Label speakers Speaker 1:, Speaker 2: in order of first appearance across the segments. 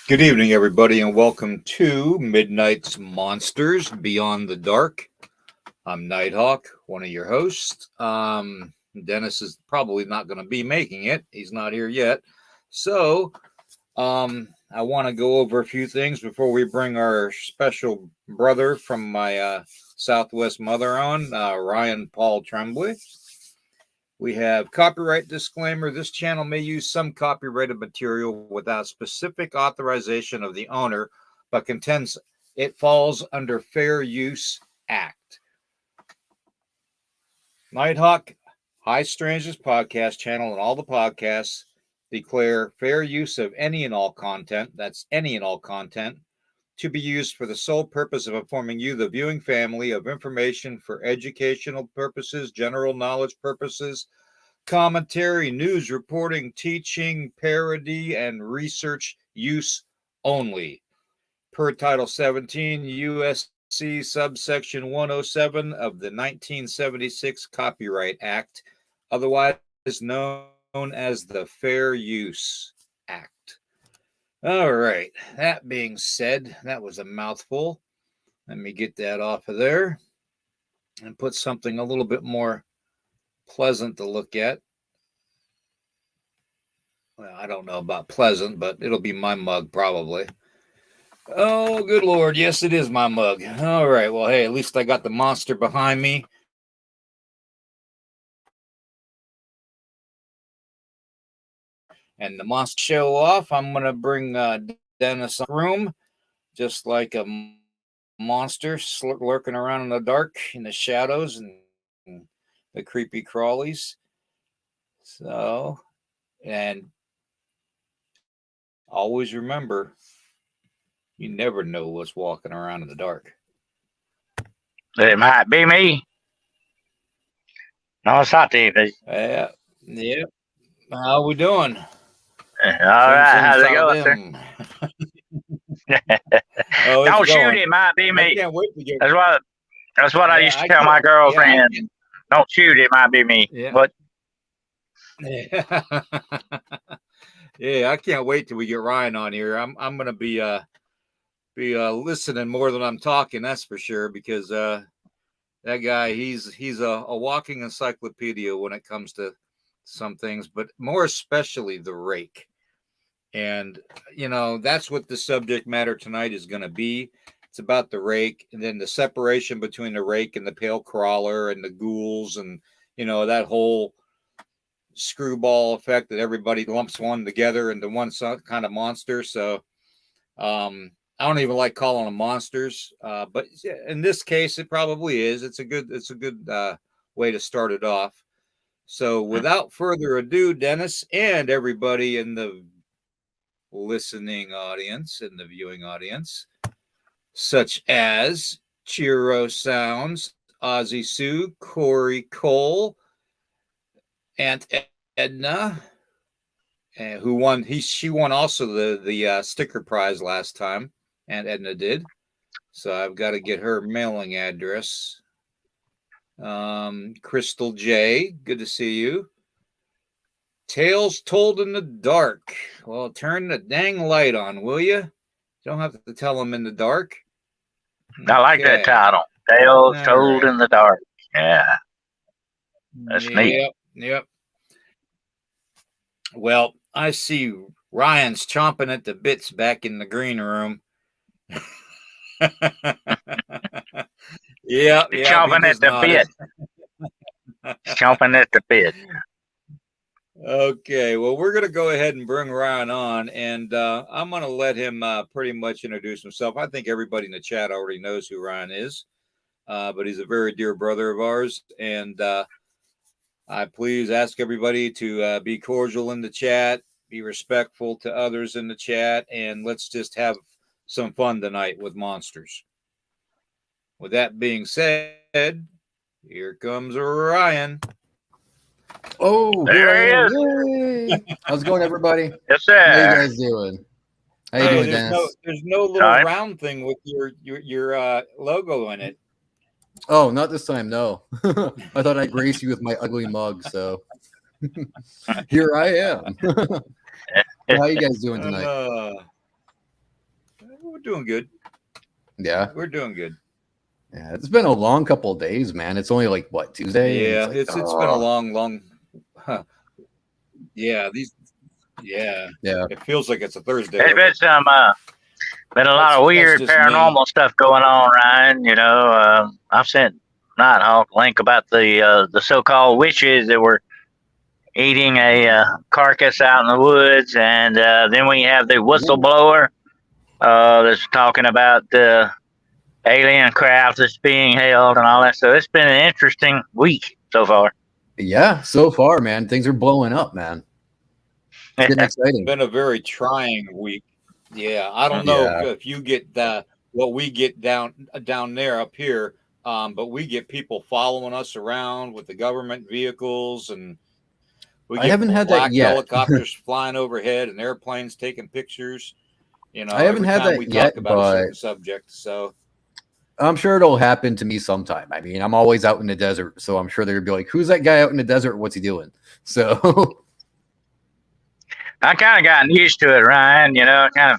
Speaker 1: Good evening, everybody, and welcome to Midnight's Monsters Beyond the Dark. I'm Nighthawk, one of your hosts. Dennis is probably not going to be making it. He's not here yet. So, I want to go over a few things before we bring our special brother from my Southwest mother on, Ryan Paul Tremblay. We have copyright disclaimer. This channel may use some copyrighted material without specific authorization of the owner, but contends it falls under Fair Use Act. Nighthawk, High Strangeness podcast channel, and all the podcasts declare fair use of any and all content, that's any and all content, to be used for the sole purpose of informing you, the viewing family, of information for educational purposes, general knowledge purposes, commentary, news reporting, teaching, parody, and research use only. Per Title 17 U.S.C. subsection 107 of the 1976 Copyright Act, otherwise known as the Fair Use Act. All right, that being said, that was a mouthful. Let me get that off of there and put something a little bit more pleasant to look at. Well, I don't know about pleasant, but it'll be my mug probably. Oh, good Lord. Yes, it is my mug. All right. Well, hey, at least I got the monster behind me. And the monster show off, I'm going to bring Dennis in the room, just like a monster lurking around in the dark, in the shadows, and the creepy crawlies. So, and always remember, you never know what's walking around in the dark.
Speaker 2: It might be me. No, it's not TV.
Speaker 1: Yeah. Yep. How we doing?
Speaker 2: All right, how's it going, sir? Don't shoot, it might be me.
Speaker 1: I can't wait to get.
Speaker 2: That's what I used to tell my girlfriend. Don't shoot, it might be me.
Speaker 1: Yeah.
Speaker 2: But
Speaker 1: yeah, I can't wait till we get Ryan on here. I'm gonna be listening more than I'm talking. That's for sure, because that guy he's a walking encyclopedia when it comes to some things, but more especially the rake. And that's what the subject matter tonight is going to be. It's about the rake, and then the separation between the rake and the pale crawler and the ghouls, and that whole screwball effect that everybody lumps one together into one kind of monster. So I don't even like calling them monsters, but in this case, it probably is. It's a good way to start it off. So without further ado, Dennis and everybody in the listening audience and the viewing audience, such as Chiro Sounds, Ozzy Sue, Corey Cole, Aunt Edna, who won. She won also the sticker prize last time. Aunt Edna did. So I've got to get her mailing address. Crystal J, good to see you. Tales Told in the Dark. Well, turn the dang light on, will you? Don't have to tell them in the dark.
Speaker 2: I like that title. Tales Told in the Dark. Yeah. That's neat.
Speaker 1: Yep. Well, I see Ryan's chomping at the bits back in the green room. Yeah.
Speaker 2: Chomping at the bit. Chomping at the bit.
Speaker 1: Okay, well, we're going to go ahead and bring Ryan on, and I'm going to let him pretty much introduce himself. I think everybody in the chat already knows who Ryan is, but he's a very dear brother of ours, and I please ask everybody to be cordial in the chat, be respectful to others in the chat, and let's just have some fun tonight with monsters. With that being said, here comes Ryan.
Speaker 3: Oh,
Speaker 2: there he
Speaker 3: is. How's it going, everybody?
Speaker 2: Yes, sir.
Speaker 3: How you guys doing? How you doing, Dennis?
Speaker 1: There's no little round thing with your logo in it.
Speaker 3: Oh, not this time, no. I thought I'd grace you with my ugly mug, so here I am. How you guys doing tonight?
Speaker 1: we're doing good.
Speaker 3: Yeah.
Speaker 1: We're doing good.
Speaker 3: Yeah. It's been a long couple of days, man. It's only like what, Tuesday?
Speaker 1: Yeah,
Speaker 3: And
Speaker 1: it's been a long. Huh. Yeah, yeah.
Speaker 3: Yeah.
Speaker 1: It feels like it's a Thursday.
Speaker 2: There's been some been a lot
Speaker 1: That's
Speaker 2: of weird
Speaker 1: just
Speaker 2: paranormal
Speaker 1: me.
Speaker 2: stuff going on, Ryan. You know, I've sent Nighthawk a link about the so-called witches that were eating a carcass out in the woods, and then we have the whistleblower that's talking about the alien craft that's being held and all that. So it's been an interesting week so far.
Speaker 3: Yeah. So far, man, things are blowing up, man. It's been exciting.
Speaker 1: Been a very trying week. Yeah, I don't know if you get what we get down there up here, but we get people following us around with the government vehicles, and we
Speaker 3: I
Speaker 1: get
Speaker 3: haven't had that
Speaker 1: black
Speaker 3: yet.
Speaker 1: helicopters flying overhead and airplanes taking pictures. You know,
Speaker 3: I haven't
Speaker 1: every
Speaker 3: had
Speaker 1: time
Speaker 3: that
Speaker 1: we
Speaker 3: yet,
Speaker 1: talk about a
Speaker 3: but
Speaker 1: certain subject. So
Speaker 3: I'm sure it'll happen to me sometime. I mean, I'm always out in the desert, so I'm sure they'll be like, "Who's that guy out in the desert? What's he doing?" So
Speaker 2: I kind of gotten used to it, Ryan. You know, I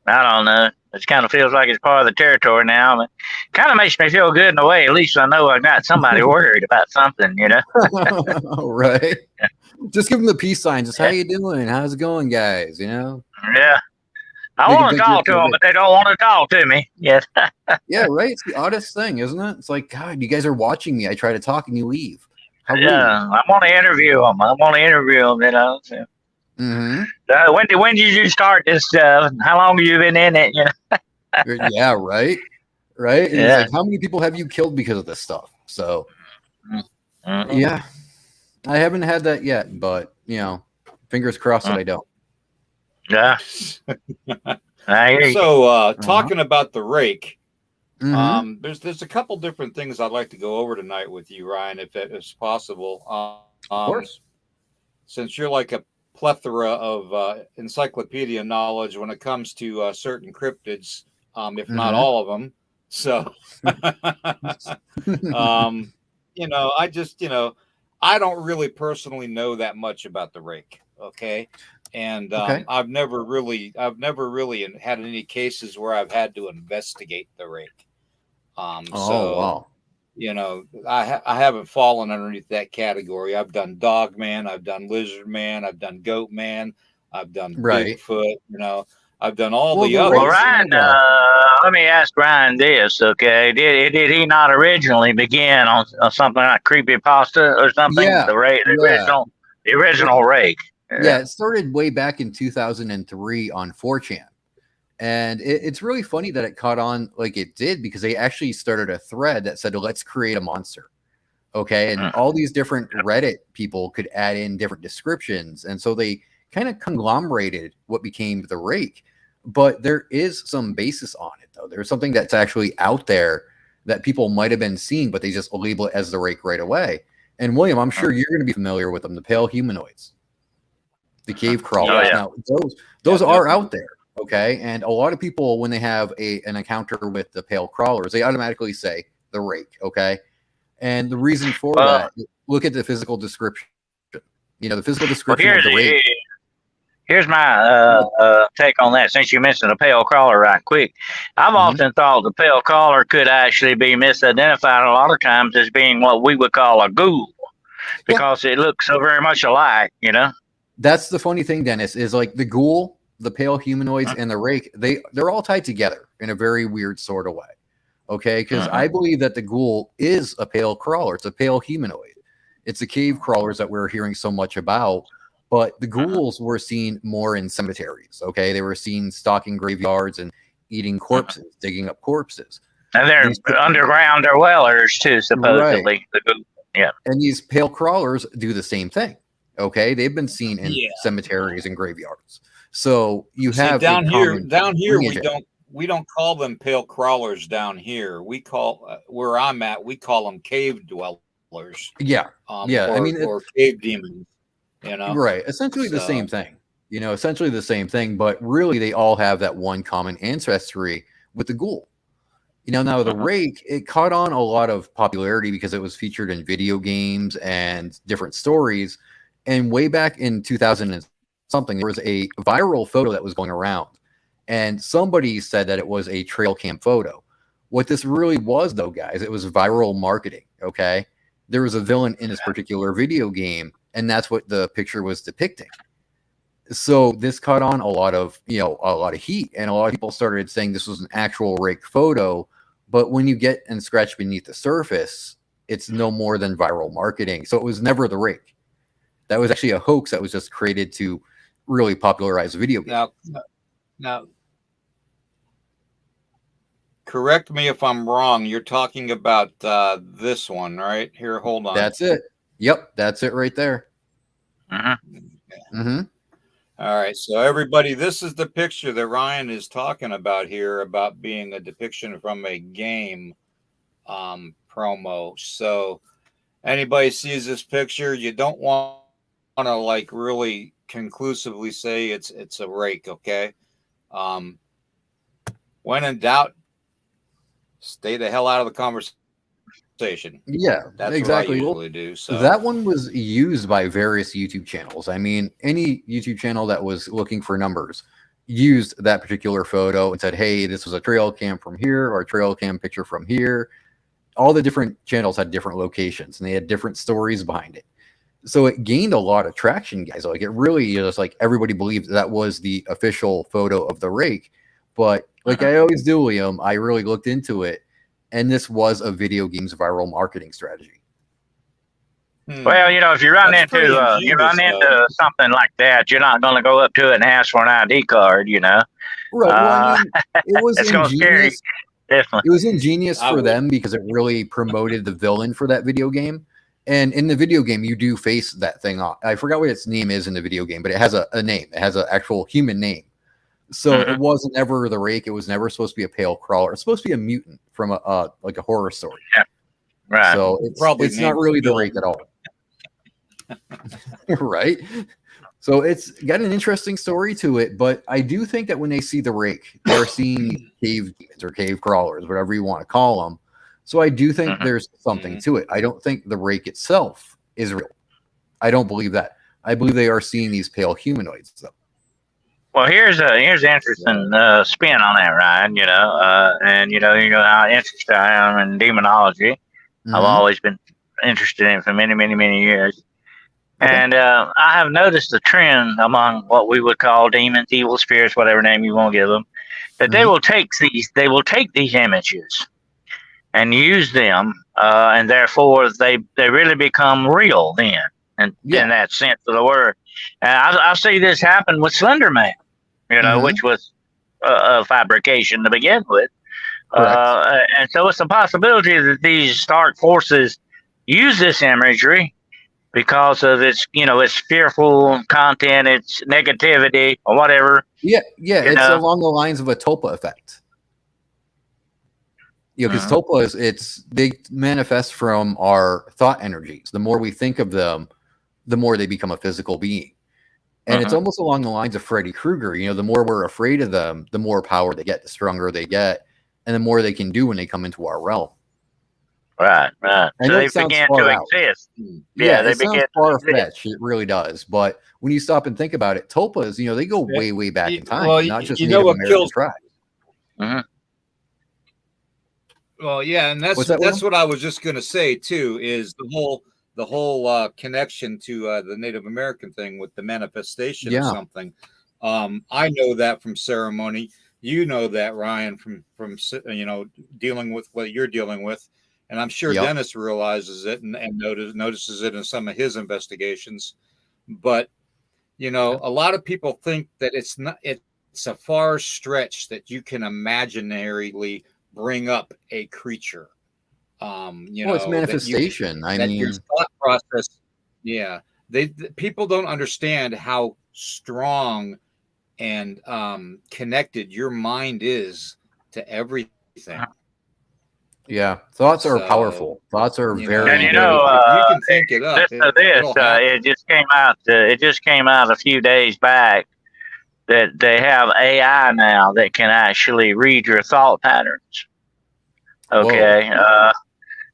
Speaker 2: don't know. It kind of feels like it's part of the territory now, but kind of makes me feel good in a way. At least I know I got somebody worried about something, you know?
Speaker 3: right. Just give them the peace sign. Just, how you doing? How's it going, guys? You know?
Speaker 2: Yeah. I
Speaker 3: Make 'em
Speaker 2: want to
Speaker 3: think you're
Speaker 2: talk to them,
Speaker 3: okay.
Speaker 2: but they don't want to talk to me. Yes.
Speaker 3: Yeah, right. It's the oddest thing, isn't it? It's like, God, you guys are watching me. I try to talk and you leave. How rude.
Speaker 2: Yeah. I want to interview them. You know? So, when did you start this stuff? How long have you been in it? You know?
Speaker 3: Yeah, right. Right. And
Speaker 2: Yeah.
Speaker 3: it's like, how many people have you killed because of this stuff? So,
Speaker 2: Mhm.
Speaker 3: yeah, I haven't had that yet, but you know, fingers crossed that I don't.
Speaker 2: Yeah. I hear you.
Speaker 1: So talking about the rake,
Speaker 3: Mhm.
Speaker 1: there's a couple different things I'd like to go over tonight with you, Ryan, if it is possible.
Speaker 3: Of course.
Speaker 1: Since you're like a plethora of encyclopedia knowledge when it comes to certain cryptids, if not all of them. So, you know, I don't really personally know that much about the rake. Okay. And
Speaker 3: Okay.
Speaker 1: I've never really had any cases where I've had to investigate the rake.
Speaker 3: Oh,
Speaker 1: So
Speaker 3: wow.
Speaker 1: you know, I haven't fallen underneath that category. I've done dog man, I've done lizard man, I've done goat man, I've done
Speaker 3: Right.
Speaker 1: Bigfoot. You know, I've done all
Speaker 3: Well,
Speaker 1: the
Speaker 3: the
Speaker 2: Well,
Speaker 1: others.
Speaker 3: rake.
Speaker 2: Ryan, let me ask Ryan this, okay? Did he not originally begin on something like creepypasta or something?
Speaker 3: Yeah.
Speaker 2: The
Speaker 3: Yeah.
Speaker 2: original rake.
Speaker 3: Yeah. It started way back in 2003 on 4chan. And it's really funny that it caught on like it did because they actually started a thread that said, let's create a monster. Okay. And all these different Reddit people could add in different descriptions. And so they kind of conglomerated what became the rake. But there is some basis on it, though. There's something that's actually out there that people might have been seeing, but they just label it as the rake right away. And William, I'm sure you're going to be familiar with them, the pale humanoids, the cave crawlers.
Speaker 2: Yeah.
Speaker 3: Now, those are out there. Okay. And a lot of people, when they have an encounter with the pale crawlers, they automatically say the rake. Okay. And the reason for that, look at the physical description. You know, the physical description of the rake.
Speaker 2: Here's my take on that. Since you mentioned the pale crawler right quick, I've often thought the pale crawler could actually be misidentified a lot of times as being what we would call a ghoul because it looks so very much alike, you know?
Speaker 3: That's the funny thing, Dennis, is like the ghoul, the pale humanoids, and the rake, they're all tied together in a very weird sort of way. Okay, because I believe that the ghoul is a pale crawler. It's a pale humanoid. It's the cave crawlers that we're hearing so much about. But the ghouls were seen more in cemeteries. Okay, they were seen stalking graveyards and eating corpses, digging up corpses.
Speaker 2: And they're underground dwellers too, supposedly.
Speaker 3: Right. Yeah. And these pale crawlers do the same thing. Okay, they've been seen in cemeteries and graveyards. So you have
Speaker 1: down here we don't call them pale crawlers down here. We call where I'm at, we call them cave dwellers.
Speaker 3: Yeah. I mean,
Speaker 1: or cave demons. You know,
Speaker 3: right? Essentially the same thing. You know, essentially the same thing, but really they all have that one common ancestry with the ghoul. You know, now the rake, it caught on a lot of popularity because it was featured in video games and different stories. And way back in 2000 and something, there was a viral photo that was going around, And somebody said that it was a trail cam photo. What this really was, though, guys, it was viral marketing. Okay, there was a villain in this particular video game, and that's what the picture was depicting. So this caught on a lot of heat, and a lot of people started saying this was an actual rake photo. But when you get and scratch beneath the surface, it's no more than viral marketing. So it was never the rake. That was actually a hoax that was just created to really popularize video games.
Speaker 1: Now, correct me if I'm wrong. You're talking about this one, right? Here, hold on.
Speaker 3: That's it. Yep, that's it right there.
Speaker 1: All right, so everybody, this is the picture that Ryan is talking about here, about being a depiction from a game promo. So anybody sees this picture, you don't want to like really conclusively say it's a rake, okay? When in doubt, stay the hell out of the conversation.
Speaker 3: Yeah,
Speaker 1: That's
Speaker 3: exactly.
Speaker 1: what I usually do. So
Speaker 3: that one was used by various YouTube channels. I mean, any YouTube channel that was looking for numbers used that particular photo and said, hey, this was a trail cam from here or a trail cam picture from here. All the different channels had different locations and they had different stories behind it. So it gained a lot of traction, guys. Like it really is like everybody believed that was the official photo of the rake. But like I always do, Liam, I really looked into it. And this was a video game's viral marketing strategy.
Speaker 2: Well, if you run into something like that, you're not going to go up to it and ask for an ID card, Right.
Speaker 3: Well, I mean, it was
Speaker 2: ingenious. Definitely.
Speaker 3: It was ingenious for them because it really promoted the villain for that video game. And in the video game, you do face that thing off. I forgot what its name is in the video game, but it has a name. It has an actual human name. So it wasn't ever the rake. It was never supposed to be a pale crawler. It's supposed to be a mutant from a horror story.
Speaker 2: Yeah. Right.
Speaker 3: So it's not really the rake at all. Right. So it's got an interesting story to it, but I do think that when they see the rake, they're seeing cave demons or cave crawlers, whatever you want to call them. So I do think there's something to it. I don't think the rake itself is real. I don't believe that. I believe they are seeing these pale humanoids, though.
Speaker 2: Well, here's an interesting spin on that, Ryan. And you know how interested I am in demonology. I've always been interested in it for many, many, many years. Okay. And I have noticed a trend among what we would call demons, evil spirits, whatever name you want to give them, that they will take these images and use them, and therefore they really become real then, in that sense of the word. And I see this happen with Slender Man, which was a fabrication to begin with. And so it's a possibility that these dark forces use this imagery because of its, its fearful content, its negativity, or whatever.
Speaker 3: Yeah, it's along the lines of a Tulpa effect. Because Tulpa they manifest from our thought energies. The more we think of them, the more they become a physical being. And it's almost along the lines of Freddy Krueger. The more we're afraid of them, the more power they get, the stronger they get, and the more they can do when they come into our realm.
Speaker 2: Right. So they begin to exist.
Speaker 3: Yeah, they begin far-fetched. It really does. But when you stop and think about it, Tulpas, they go way, way back in time.
Speaker 1: Well,
Speaker 3: not just Native American tribes.
Speaker 1: Well, yeah, and that's what I was just going to say too. Is the whole connection to the Native American thing with the manifestation of something. I know that from ceremony. You know that, Ryan, from dealing with what you're dealing with, and I'm sure Dennis realizes it and notices it in some of his investigations. But a lot of people think that it's a far stretch that you can imaginarily bring up a creature.
Speaker 3: It's manifestation. I mean,
Speaker 1: your thought process. Yeah, people don't understand how strong and connected your mind is to everything.
Speaker 3: Yeah, thoughts are powerful. Thoughts are very.
Speaker 2: And
Speaker 1: you can think it up.
Speaker 2: It just came out. It just came out a few days back that they have AI now that can actually read your thought patterns. Okay.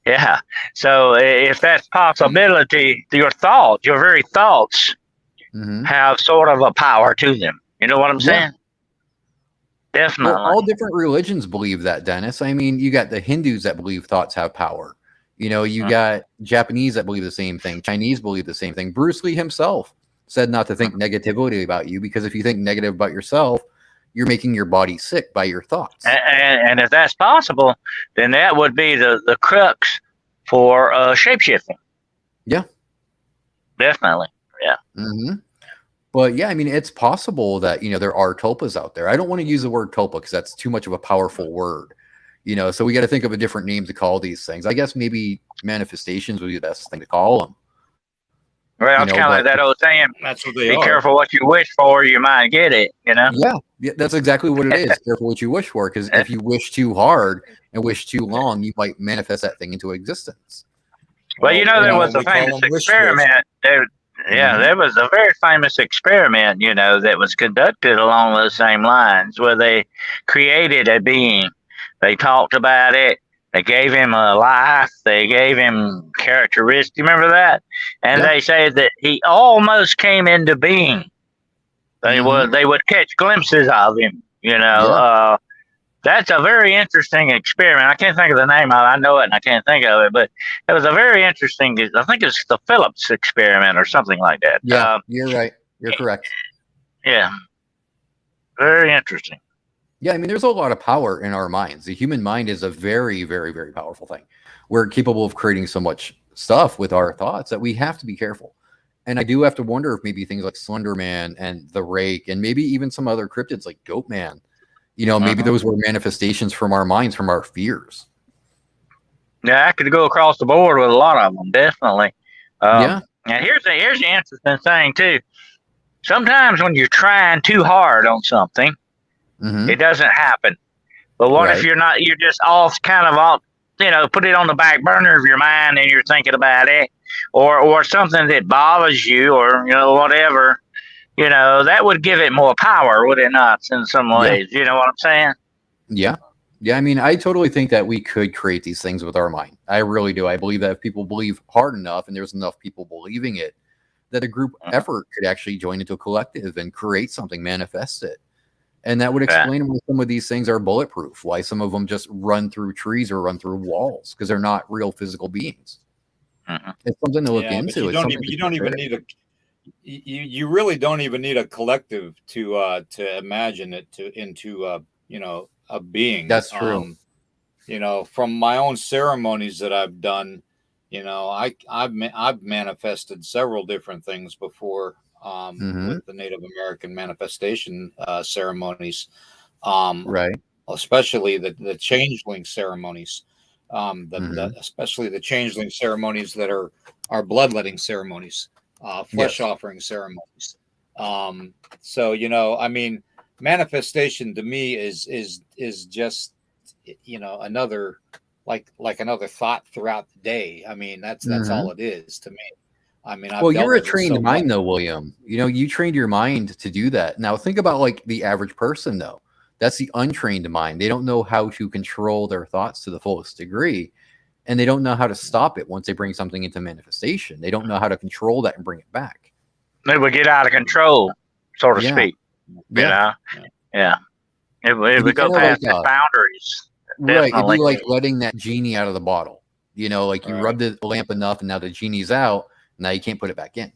Speaker 2: Yeah. So if that's possibility, your very thoughts have sort of a power to them. You know what I'm saying? Definitely.
Speaker 3: Well, all different religions believe that, Dennis. I mean, you got the Hindus that believe thoughts have power. You got Japanese that believe the same thing. Chinese believe the same thing. Bruce Lee himself said not to think negatively about you, because if you think negative about yourself, you're making your body sick by your thoughts.
Speaker 2: And if that's possible, then that would be the crux for shapeshifting.
Speaker 3: Yeah.
Speaker 2: Definitely. Yeah.
Speaker 3: Mm-hmm. But yeah, I mean, it's possible that, there are tulpas out there. I don't want to use the word tulpa because that's too much of a powerful word, so we got to think of a different name to call these things. I guess maybe manifestations would be the best thing to call them.
Speaker 2: Well, it's kind of like that old saying,
Speaker 1: that's what they
Speaker 2: be
Speaker 1: are.
Speaker 2: careful what you wish for, you might get it,
Speaker 3: Yeah, that's exactly what it is. Careful what you wish for, because if you wish too hard and wish too long, you might manifest that thing into existence.
Speaker 2: Well, there was a famous experiment. There was a very famous experiment, that was conducted along those same lines, where they created a being. They talked about it. They gave him a life. They gave him characteristics. You remember that? And they said that he almost came into being. They would catch glimpses of him. That's a very interesting experiment. I can't think of the name of it. I know it and I can't think of it, but it was a very interesting. I think it's the Phillips experiment or something like that.
Speaker 3: Yeah, you're right. You're correct.
Speaker 2: Yeah, very interesting.
Speaker 3: Yeah, I mean, there's a lot of power in our minds. The human mind is a very, very, very powerful thing. We're capable of creating so much stuff with our thoughts that we have to be careful. And I do have to wonder if maybe things like Slender Man and the Rake, and maybe even some other cryptids like Goat Man, maybe those were manifestations from our minds, from our fears.
Speaker 2: Yeah, I could go across the board with a lot of them, definitely. And here's the interesting thing too. Sometimes when you're trying too hard on something, it doesn't happen. But what if you're just off, kind of off, put it on the back burner of your mind and you're thinking about it, or something that bothers you, or whatever. That would give it more power, would it not, in some ways? You know what I'm saying?
Speaker 3: Yeah. Yeah, I mean, I totally think that we could create these things with our mind. I really do. I believe that if people believe hard enough and there's enough people believing it, that a group effort could actually join into a collective and create something, manifest it. And that would explain why some of these things are bulletproof, why some of them just run through trees or run through walls, because they're not real physical beings. It's something to look into.
Speaker 1: You really don't even need a collective to imagine it into a being.
Speaker 3: That's true.
Speaker 1: From my own ceremonies that I've done, I've manifested several different things before with the Native American manifestation ceremonies, especially the changeling ceremonies, especially the changeling ceremonies that are bloodletting ceremonies. Flesh offering ceremonies. So I mean, manifestation to me is just another like another thought throughout the day. I mean, that's all it is to me. I mean,
Speaker 3: you're a trained mind though, William. You trained your mind to do that. Now think about like the average person though. That's the untrained mind. They don't know how to control their thoughts to the fullest degree. And they don't know how to stop it once they bring something into manifestation. They don't know how to control that and bring it back.
Speaker 2: They would get out of control, so to speak. It would go past the boundaries.
Speaker 3: Right. It'd be like letting that genie out of the bottle. Like you rub the lamp enough and now the genie's out. Now you can't put it back in.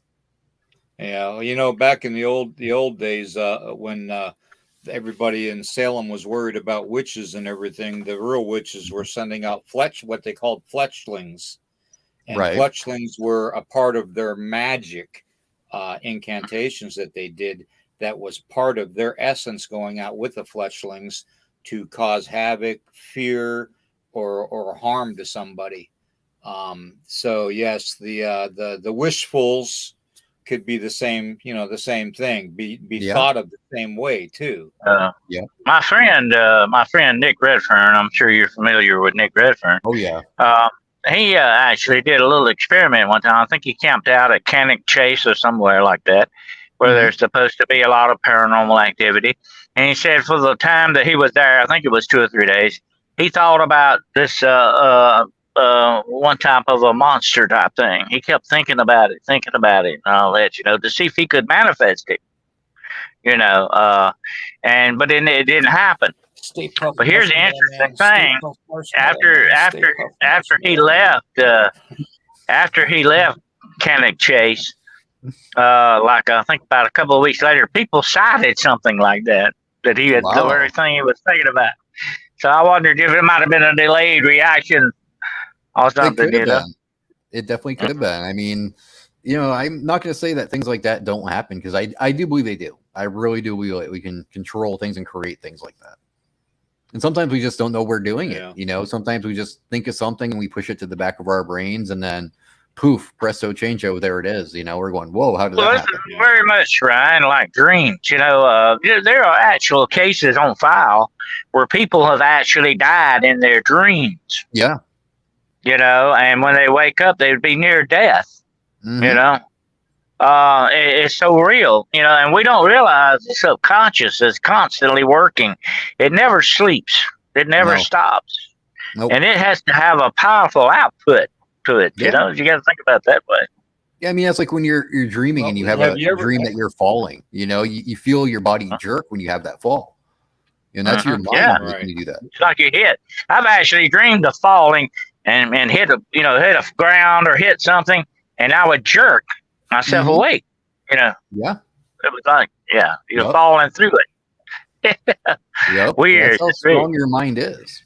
Speaker 1: Yeah. Back in the old days when everybody in Salem was worried about witches and everything, the real witches were sending out what they called fletchlings. And fletchlings were a part of their magic incantations that they did. That was part of their essence, going out with the fletchlings to cause havoc, fear, or harm to somebody. So yes, the wishfuls could be the same, the same thing, be thought of the same way too.
Speaker 2: My friend Nick Redfern, I'm sure you're familiar with Nick Redfern.
Speaker 3: Oh yeah.
Speaker 2: He actually did a little experiment one time. I think he camped out at Cannock Chase or somewhere like that, where there's supposed to be a lot of paranormal activity. And he said for the time that he was there, I think it was 2 or 3 days, he thought about this one type of a monster type thing. He kept thinking about it and all that, to see if he could manifest it. But then it didn't happen.
Speaker 1: Stay puft
Speaker 2: But here's the
Speaker 1: marshmallow,
Speaker 2: interesting
Speaker 1: man. Stay
Speaker 2: thing:
Speaker 1: puft marshmallow,
Speaker 2: after
Speaker 1: man. Stay
Speaker 2: after
Speaker 1: puft
Speaker 2: after he
Speaker 1: marshmallow, man.
Speaker 2: after he left Cannock Chase, like I think about a couple of weeks later, people cited something like that he had the very
Speaker 3: Wow.
Speaker 2: thing he was thinking about. So I wondered if it might have been a delayed reaction or
Speaker 3: It
Speaker 2: something,
Speaker 3: could have been. It definitely could have been. I mean, I'm not going to say that things like that don't happen because I do believe they do. I really do believe that we can control things and create things like that. And sometimes we just don't know we're doing
Speaker 1: Yeah.
Speaker 3: it. Sometimes we just think of something and we push it to the back of our brains and then poof, presto changeo, there it is. We're going, whoa, how did
Speaker 2: Well,
Speaker 3: that
Speaker 2: this is
Speaker 3: happen?
Speaker 2: very much, Ryan, like dreams. There are actual cases on file where people have actually died in their dreams.
Speaker 3: Yeah.
Speaker 2: And when they wake up, they would be near death.
Speaker 3: Mhm.
Speaker 2: It's so real, and we don't realize the subconscious is constantly working. It never sleeps. It never
Speaker 3: No.
Speaker 2: stops.
Speaker 3: Nope.
Speaker 2: And it has to have a powerful output to it.
Speaker 3: Yeah.
Speaker 2: You got to think about it that way.
Speaker 3: Yeah, I mean, that's like when you're dreaming and you have a dream that you're falling. You feel your body jerk when you have that fall. And that's your mind
Speaker 2: Yeah.
Speaker 3: when you do that.
Speaker 2: It's like you hit. I've actually dreamed of falling and hit a ground or hit something, and I would jerk myself awake.
Speaker 3: Yeah.
Speaker 2: It was like, you're
Speaker 3: Yep.
Speaker 2: falling through it.
Speaker 3: Yep.
Speaker 2: Weird.
Speaker 3: That's how strong your mind is.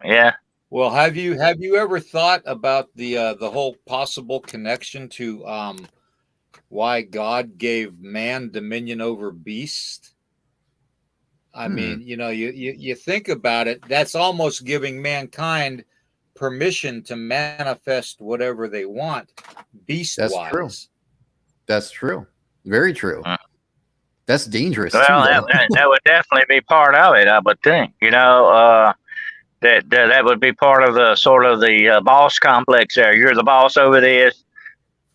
Speaker 2: Yeah.
Speaker 1: Well, have you ever thought about the whole possible connection to why God gave man dominion over beasts? I mean, you think about it, that's almost giving mankind permission to manifest whatever they want, beast-wise.
Speaker 3: That's true. That's true. Very true. That's dangerous
Speaker 2: Well,
Speaker 3: too.
Speaker 2: that would definitely be part of it, I would think. That would be part of the sort of the boss complex there. You're the boss over this.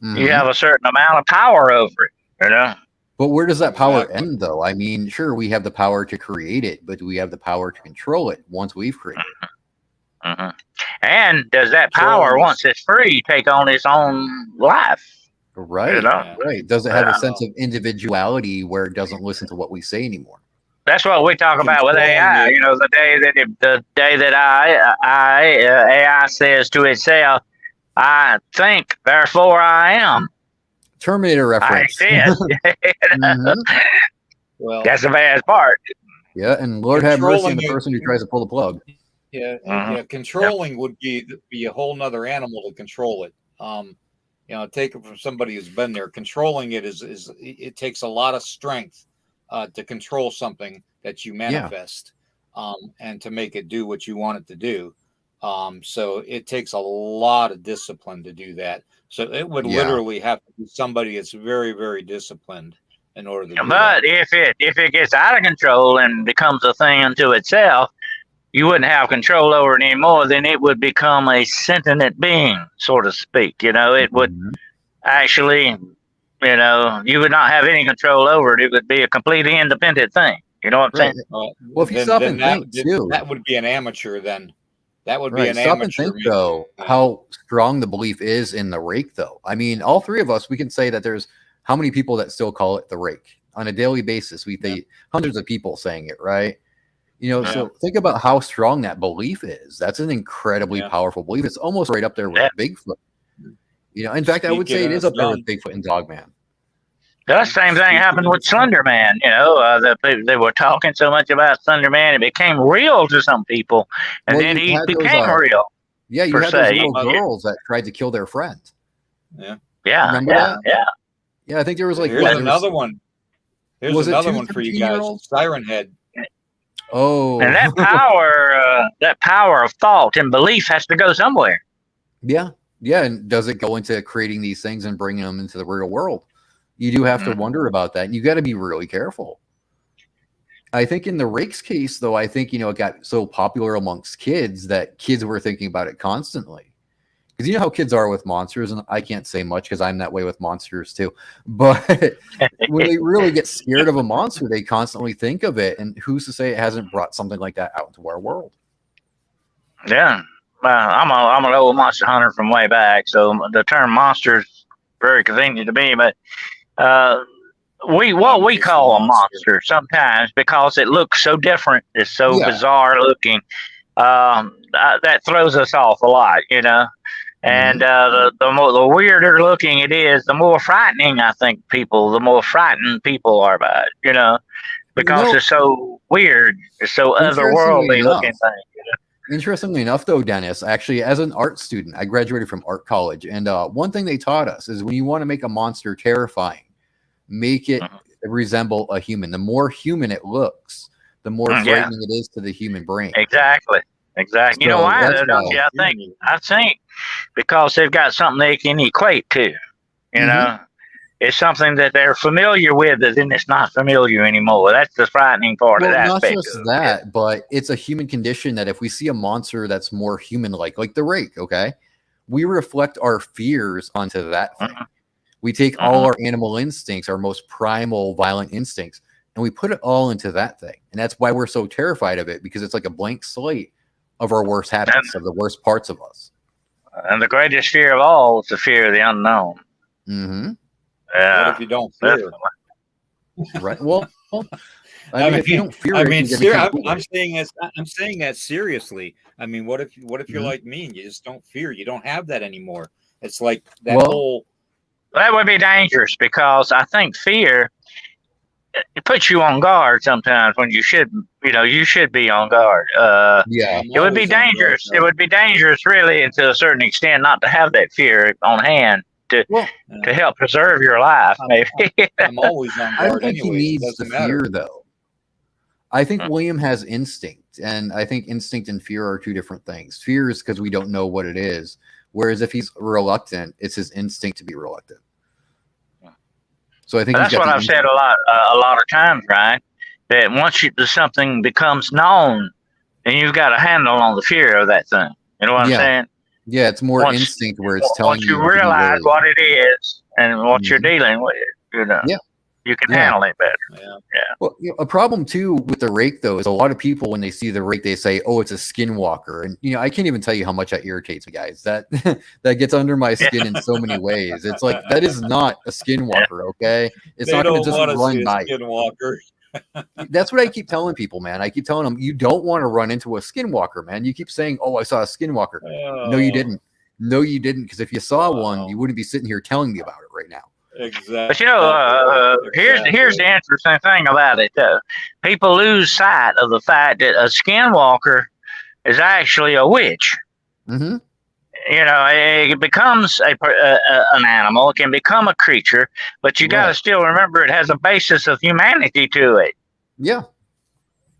Speaker 3: Mm-hmm.
Speaker 2: You have a certain amount of power over it,
Speaker 3: But where does that power end, though? I mean, sure, we have the power to create it, but do we have the power to control it once we've created it?
Speaker 2: Mm-hmm. And does that power, once it's free, take on its own life?
Speaker 3: Right. Right. Does it have a sense of individuality where it doesn't listen to what we say anymore?
Speaker 2: That's what we talk about with AI. The day that AI says to itself, "I think, therefore I am."
Speaker 3: Terminator reference.
Speaker 1: Well,
Speaker 2: that's the bad part.
Speaker 3: Yeah, and Lord have mercy on the person who tries to pull the plug.
Speaker 1: Yeah, controlling would be a whole nother animal to control it. Take it from somebody who's been there. Controlling it is it takes a lot of strength to control something that you manifest, and to make it do what you want it to do. So it takes a lot of discipline to do that. So it would literally have to be somebody that's very, very disciplined in order to do that.
Speaker 2: But if it gets out of control and becomes a thing unto itself, you wouldn't have control over it anymore. Then it would become a sentient being, so to speak. It would actually, you would not have any control over it. It would be a completely independent thing. You know what I'm saying?
Speaker 3: Well, if you stop and think too,
Speaker 1: that would be an amateur then. That would be an
Speaker 3: stop
Speaker 1: amateur.
Speaker 3: And think, though, how strong the belief is in the rake, though. I mean, all three of us, we can say that there's how many people that still call it the rake on a daily basis. We see hundreds of people saying it, right? So think about how strong that belief is. That's an incredibly powerful belief. It's almost right up there with Bigfoot. In fact, I would say it is up there with Bigfoot and Dogman.
Speaker 2: The same thing happened with Slender Man. They were talking so much about Slender Man, it became real to some people, and then he became real.
Speaker 3: Yeah, you had those little girls that tried to kill their friend.
Speaker 2: Yeah.
Speaker 3: Remember that? Yeah, I think there was like
Speaker 1: here's another one. Here's another one for you guys. Siren Head.
Speaker 3: Oh,
Speaker 2: and that power of thought and belief has to go somewhere.
Speaker 3: Yeah. And does it go into creating these things and bringing them into the real world? You do have to wonder about that. And you got to be really careful. I think in the Rake's case, though, I think, it got so popular amongst kids that kids were thinking about it constantly. Because you know how kids are with monsters, and I can't say much because I'm that way with monsters too. But when they really get scared of a monster, they constantly think of it. And who's to say it hasn't brought something like that out into our world?
Speaker 2: Yeah. I'm an old monster hunter from way back, so the term monster is very convenient to me. But what we
Speaker 1: just a
Speaker 2: call a
Speaker 1: monster.
Speaker 2: monster sometimes because it looks so different. It's so
Speaker 3: Yeah.
Speaker 2: bizarre looking. That throws us off a lot, you know. And the weirder looking it is, the more frightening the more frightened people are by it, you know, because it's so weird, it's so otherworldly looking thing.
Speaker 3: Interestingly enough, though, Dennis, actually, as an art student, I graduated from art college, and one thing they taught us is when you want to make a monster terrifying, make it resemble a human. The more human it looks, the more frightening it is to the human brain.
Speaker 2: Exactly. So you know why? I think because they've got something they can equate to. You know, it's something that they're familiar with, and then it's not familiar anymore. That's the frightening part of that.
Speaker 3: Not just that, but it's a human condition that if we see a monster that's more human-like the rake, okay, we reflect our fears onto that thing. We take all our animal instincts, our most primal, violent instincts, and we put it all into that thing. And that's why we're so terrified of it, because it's like a blank slate of our worst habits, of the worst parts of us.
Speaker 2: And the greatest fear of all is the fear of the unknown.
Speaker 1: What if you don't fear?
Speaker 3: Right. Well, I mean, if you don't fear
Speaker 1: I'm saying that seriously. I mean, what if you're like me and you just don't fear? You don't have that anymore. It's like that whole.
Speaker 2: That would be dangerous because I think fear it puts you on guard sometimes when you should be on guard. It would be dangerous. It would be dangerous, really, and to a certain extent, not to have that fear on hand to help preserve your life. Maybe
Speaker 1: I'm always on guard.
Speaker 3: I don't think he needs the fear, though. I think William has instinct, and I think instinct and fear are two different things. Fear is because we don't know what it is, whereas if he's reluctant, it's his instinct to be reluctant. So I think
Speaker 2: that's what I've said a lot of times, right? That once something becomes known, then you've got a handle on the fear of that thing. You know what I'm saying?
Speaker 3: Yeah, it's more instinct where it's telling you.
Speaker 2: Once you realize what it is and what you're dealing with, you know, you can handle it better.
Speaker 3: Well, a problem too with the rake, though, is a lot of people when they see the rake, they say, "Oh, it's a skinwalker," and I can't even tell you how much that irritates me, guys. That gets under my skin in so many ways. It's like that is not a skinwalker, okay? It's not going to just run by.
Speaker 1: Skinwalker.
Speaker 3: That's what I keep telling people, man. I keep telling them, you don't want to run into a skinwalker, man. You keep saying, "Oh, I saw a skinwalker." No, you didn't. No, you didn't. Because if you saw one, you wouldn't be sitting here telling me about it right now.
Speaker 1: Exactly.
Speaker 2: But here's the interesting thing about it, though. People lose sight of the fact that a skinwalker is actually a witch. You know, it becomes an animal. It can become a creature, but you got to still remember it has a basis of humanity to it.
Speaker 3: Yeah.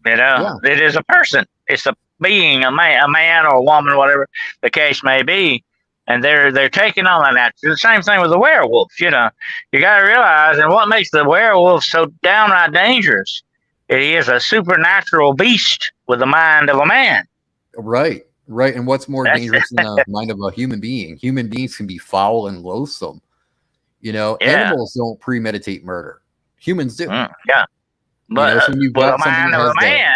Speaker 2: You know, it is a person. It's a being, a man or a woman, whatever the case may be. And they're taking on that. The same thing with the werewolf. You know, you got to realize, and what makes the werewolf so downright dangerous, he is a supernatural beast with the mind of a man.
Speaker 3: Right. And what's more dangerous than the mind of a human being? Human beings can be foul and loathsome. You know, animals don't premeditate murder. Humans do.
Speaker 2: But
Speaker 3: so
Speaker 2: the mind of a man.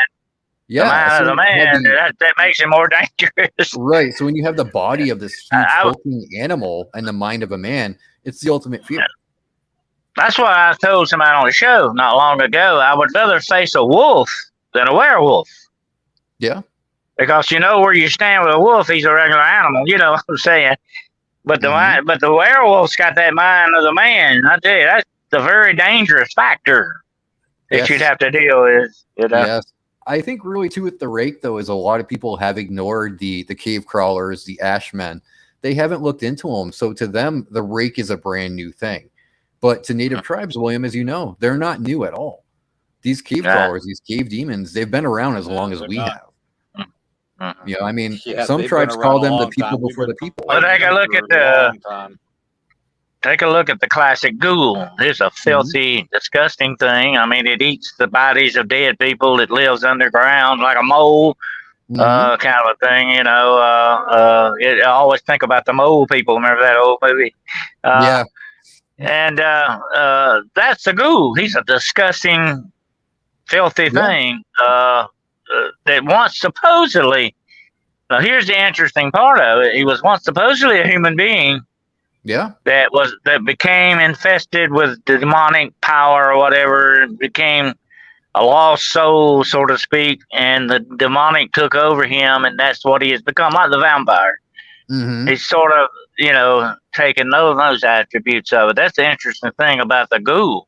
Speaker 2: The mind of the man, that makes it more dangerous.
Speaker 3: Right. So when you have the body of this huge hulking animal and the mind of a man, it's the ultimate fear.
Speaker 2: That's why I told somebody on the show not long ago, I would rather face a wolf than a werewolf.
Speaker 3: Yeah.
Speaker 2: Because you know where you stand with a wolf, he's a regular animal. You know what I'm saying? But the werewolf's got that mind of the man. I tell you, that's the very dangerous factor that you'd have to deal with. You know?
Speaker 3: Yes. I think really too with the rake, though, is a lot of people have ignored the cave crawlers, the ashmen. They haven't looked into them. So to them, the rake is a brand new thing. But to native tribes, William, as you know, they're not new at all. These cave crawlers, these cave demons, they've been around as long as we have. You know, I mean, some tribes call them the people before the people.
Speaker 2: Well, take a look at the classic ghoul. It's a filthy, disgusting thing. I mean, it eats the bodies of dead people. It lives underground like a mole, kind of a thing. You know, I always think about the mole people. Remember that old movie? And that's a ghoul. He's a disgusting, filthy thing that once supposedly. Now, here's the interesting part of it. He was once supposedly a human being.
Speaker 3: Yeah.
Speaker 2: that became infested with the demonic power or whatever, became a lost soul, so to speak, and the demonic took over him, and that's what he has become, like the vampire.
Speaker 3: Mm-hmm.
Speaker 2: He's sort of, taking those attributes of it. That's the interesting thing about the ghoul,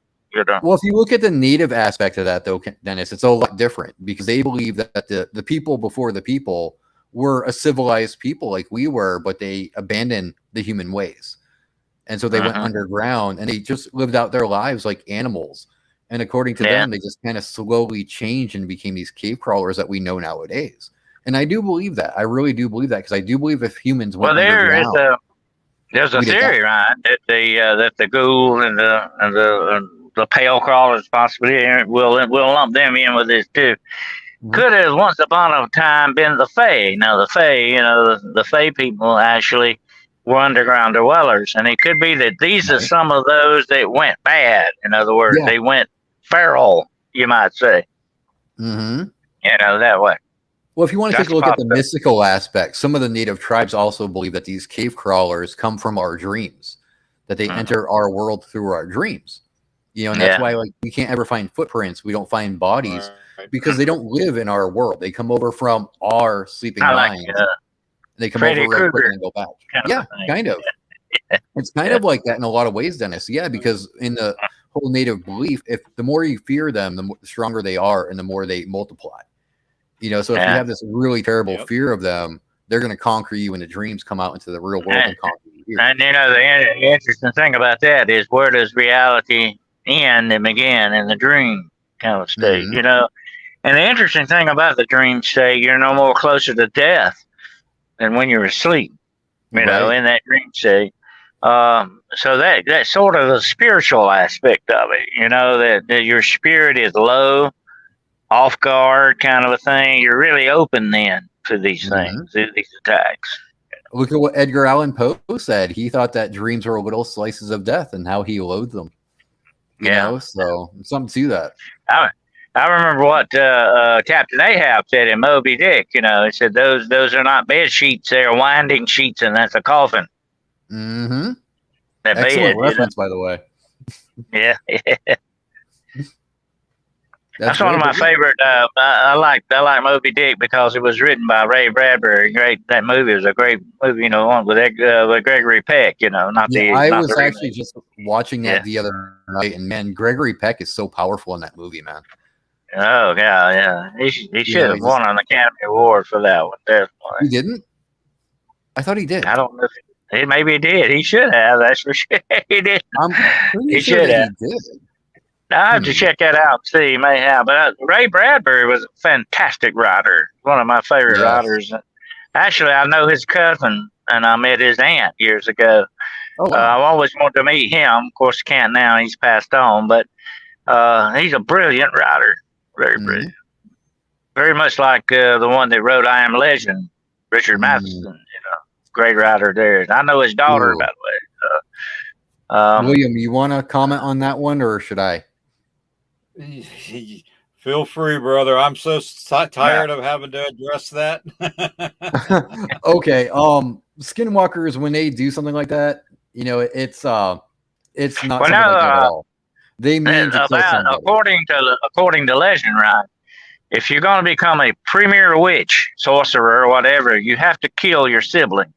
Speaker 3: Well, if you look at the native aspect of that, though, Dennis, it's a lot different because they believe that the people before the people were a civilized people like we were, but they abandoned the human ways. And so they went underground and they just lived out their lives like animals. And according to them, they just kind of slowly changed and became these cave crawlers that we know nowadays. And I do believe that. I really do believe that because I do believe if humans went underground,
Speaker 2: there's a theory, right, that the ghoul and the pale crawlers possibly we'll lump them in with this too. Could have once upon a time been the Fae. Now the Fae, the Fae people actually were underground dwellers, and it could be that these are some of those that went bad. In other words, they went feral, you might say.
Speaker 3: Mm-hmm.
Speaker 2: That way.
Speaker 3: Well, if you want to take a look at the mystical aspect, some of the native tribes also believe that these cave crawlers come from our dreams, that they enter our world through our dreams. And that's why we can't ever find footprints. We don't find bodies because they don't live in our world. They come over from our sleeping minds. They come over real quick and go back. Kind of. It's kind of like that in a lot of ways, Dennis. Yeah, because in the whole native belief, if the more you fear them, the stronger they are and the more they multiply. So if you have this really terrible fear of them, they're going to conquer you when the dreams come out into the real world and conquer you.
Speaker 2: And the interesting thing about that is, where does reality end and begin? In the dream kind of state, And the interesting thing about the dream state, you're no more closer to death than when you're asleep, in that dream state. So that's sort of the spiritual aspect of it, that your spirit is low, off guard kind of a thing. You're really open then to these things, these attacks.
Speaker 3: Look at what Edgar Allan Poe said. He thought that dreams were little slices of death and how he loathed them. You know, so something to that.
Speaker 2: I remember what Captain Ahab said in Moby Dick. He said those are not bed sheets; they are winding sheets, and that's a coffin.
Speaker 3: Mm-hmm. Excellent reference, by the way.
Speaker 2: Yeah. That's one of my favorite. I like Moby Dick because it was written by Ray Bradbury. That movie was a great movie. One with Gregory Peck.
Speaker 3: I was actually just watching that the other night, and man, Gregory Peck is so powerful in that movie, man.
Speaker 2: Oh yeah. He should have won an Academy Award for that one. Definitely.
Speaker 3: He didn't. I thought he did.
Speaker 2: I don't know. Maybe he did. He should have. That's for sure. He did.
Speaker 3: I'm pretty sure that he did.
Speaker 2: I have to check that out and see. He may have. But Ray Bradbury was a fantastic writer. One of my favorite writers. Actually, I know his cousin, and I met his aunt years ago. Oh, wow. I've always wanted to meet him. Of course, can't now. He's passed on. But he's a brilliant writer. Very brilliant. Very much like the one that wrote I Am Legend, Richard Matheson. Great writer there. I know his daughter, by the way.
Speaker 3: William, you want to comment on that one, or should I?
Speaker 1: Feel free, brother. I'm so tired of having to address that.
Speaker 3: Okay. Skinwalkers, when they do something like that, it's not something like that at all. They mean to kill somebody.
Speaker 2: According to legend, right? If you're going to become a premier witch, sorcerer, or whatever, you have to kill your sibling.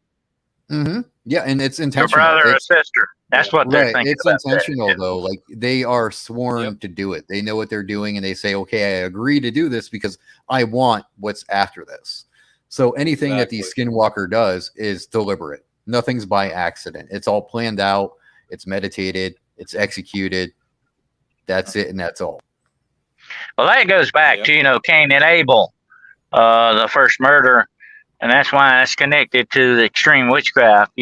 Speaker 3: Mm-hmm. Yeah, and it's intentional.
Speaker 2: Your brother or sister. That's what they're thinking.
Speaker 3: It's intentional, though. Like, they are sworn to do it. They know what they're doing, and they say, okay, I agree to do this because I want what's after this. So anything that the Skinwalker does is deliberate. Nothing's by accident. It's all planned out. It's meditated. It's executed. That's it, and that's all.
Speaker 2: Well, that goes back to, Cain and Abel, the first murder, and that's why it's connected to the extreme witchcraft.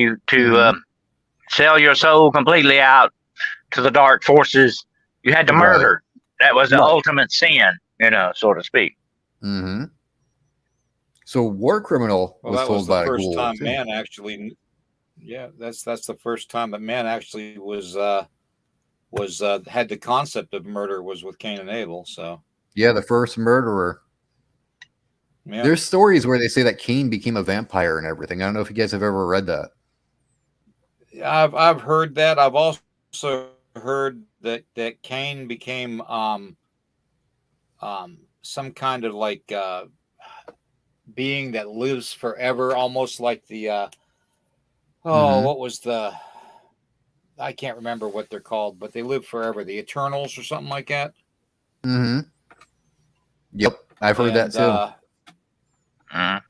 Speaker 2: Sell your soul completely out to the dark forces. You had to murder. That was the ultimate sin, so to speak.
Speaker 3: Mm-hmm. So War Criminal was told by a ghoul.
Speaker 1: That's the first time man actually. Yeah, that's the first time that man actually was had the concept of murder was with Cain and Abel. So
Speaker 3: the first murderer. Yeah. There's stories where they say that Cain became a vampire and everything. I don't know if you guys have ever read that.
Speaker 1: I've heard that. I've also heard that Cain became some kind of like being that lives forever, almost like the
Speaker 3: Mhm.
Speaker 1: what was the, I can't remember what they're called, but they live forever, the Eternals or something like that.
Speaker 3: Mhm. Yep, I've heard that
Speaker 1: And
Speaker 3: too.
Speaker 2: Mhm.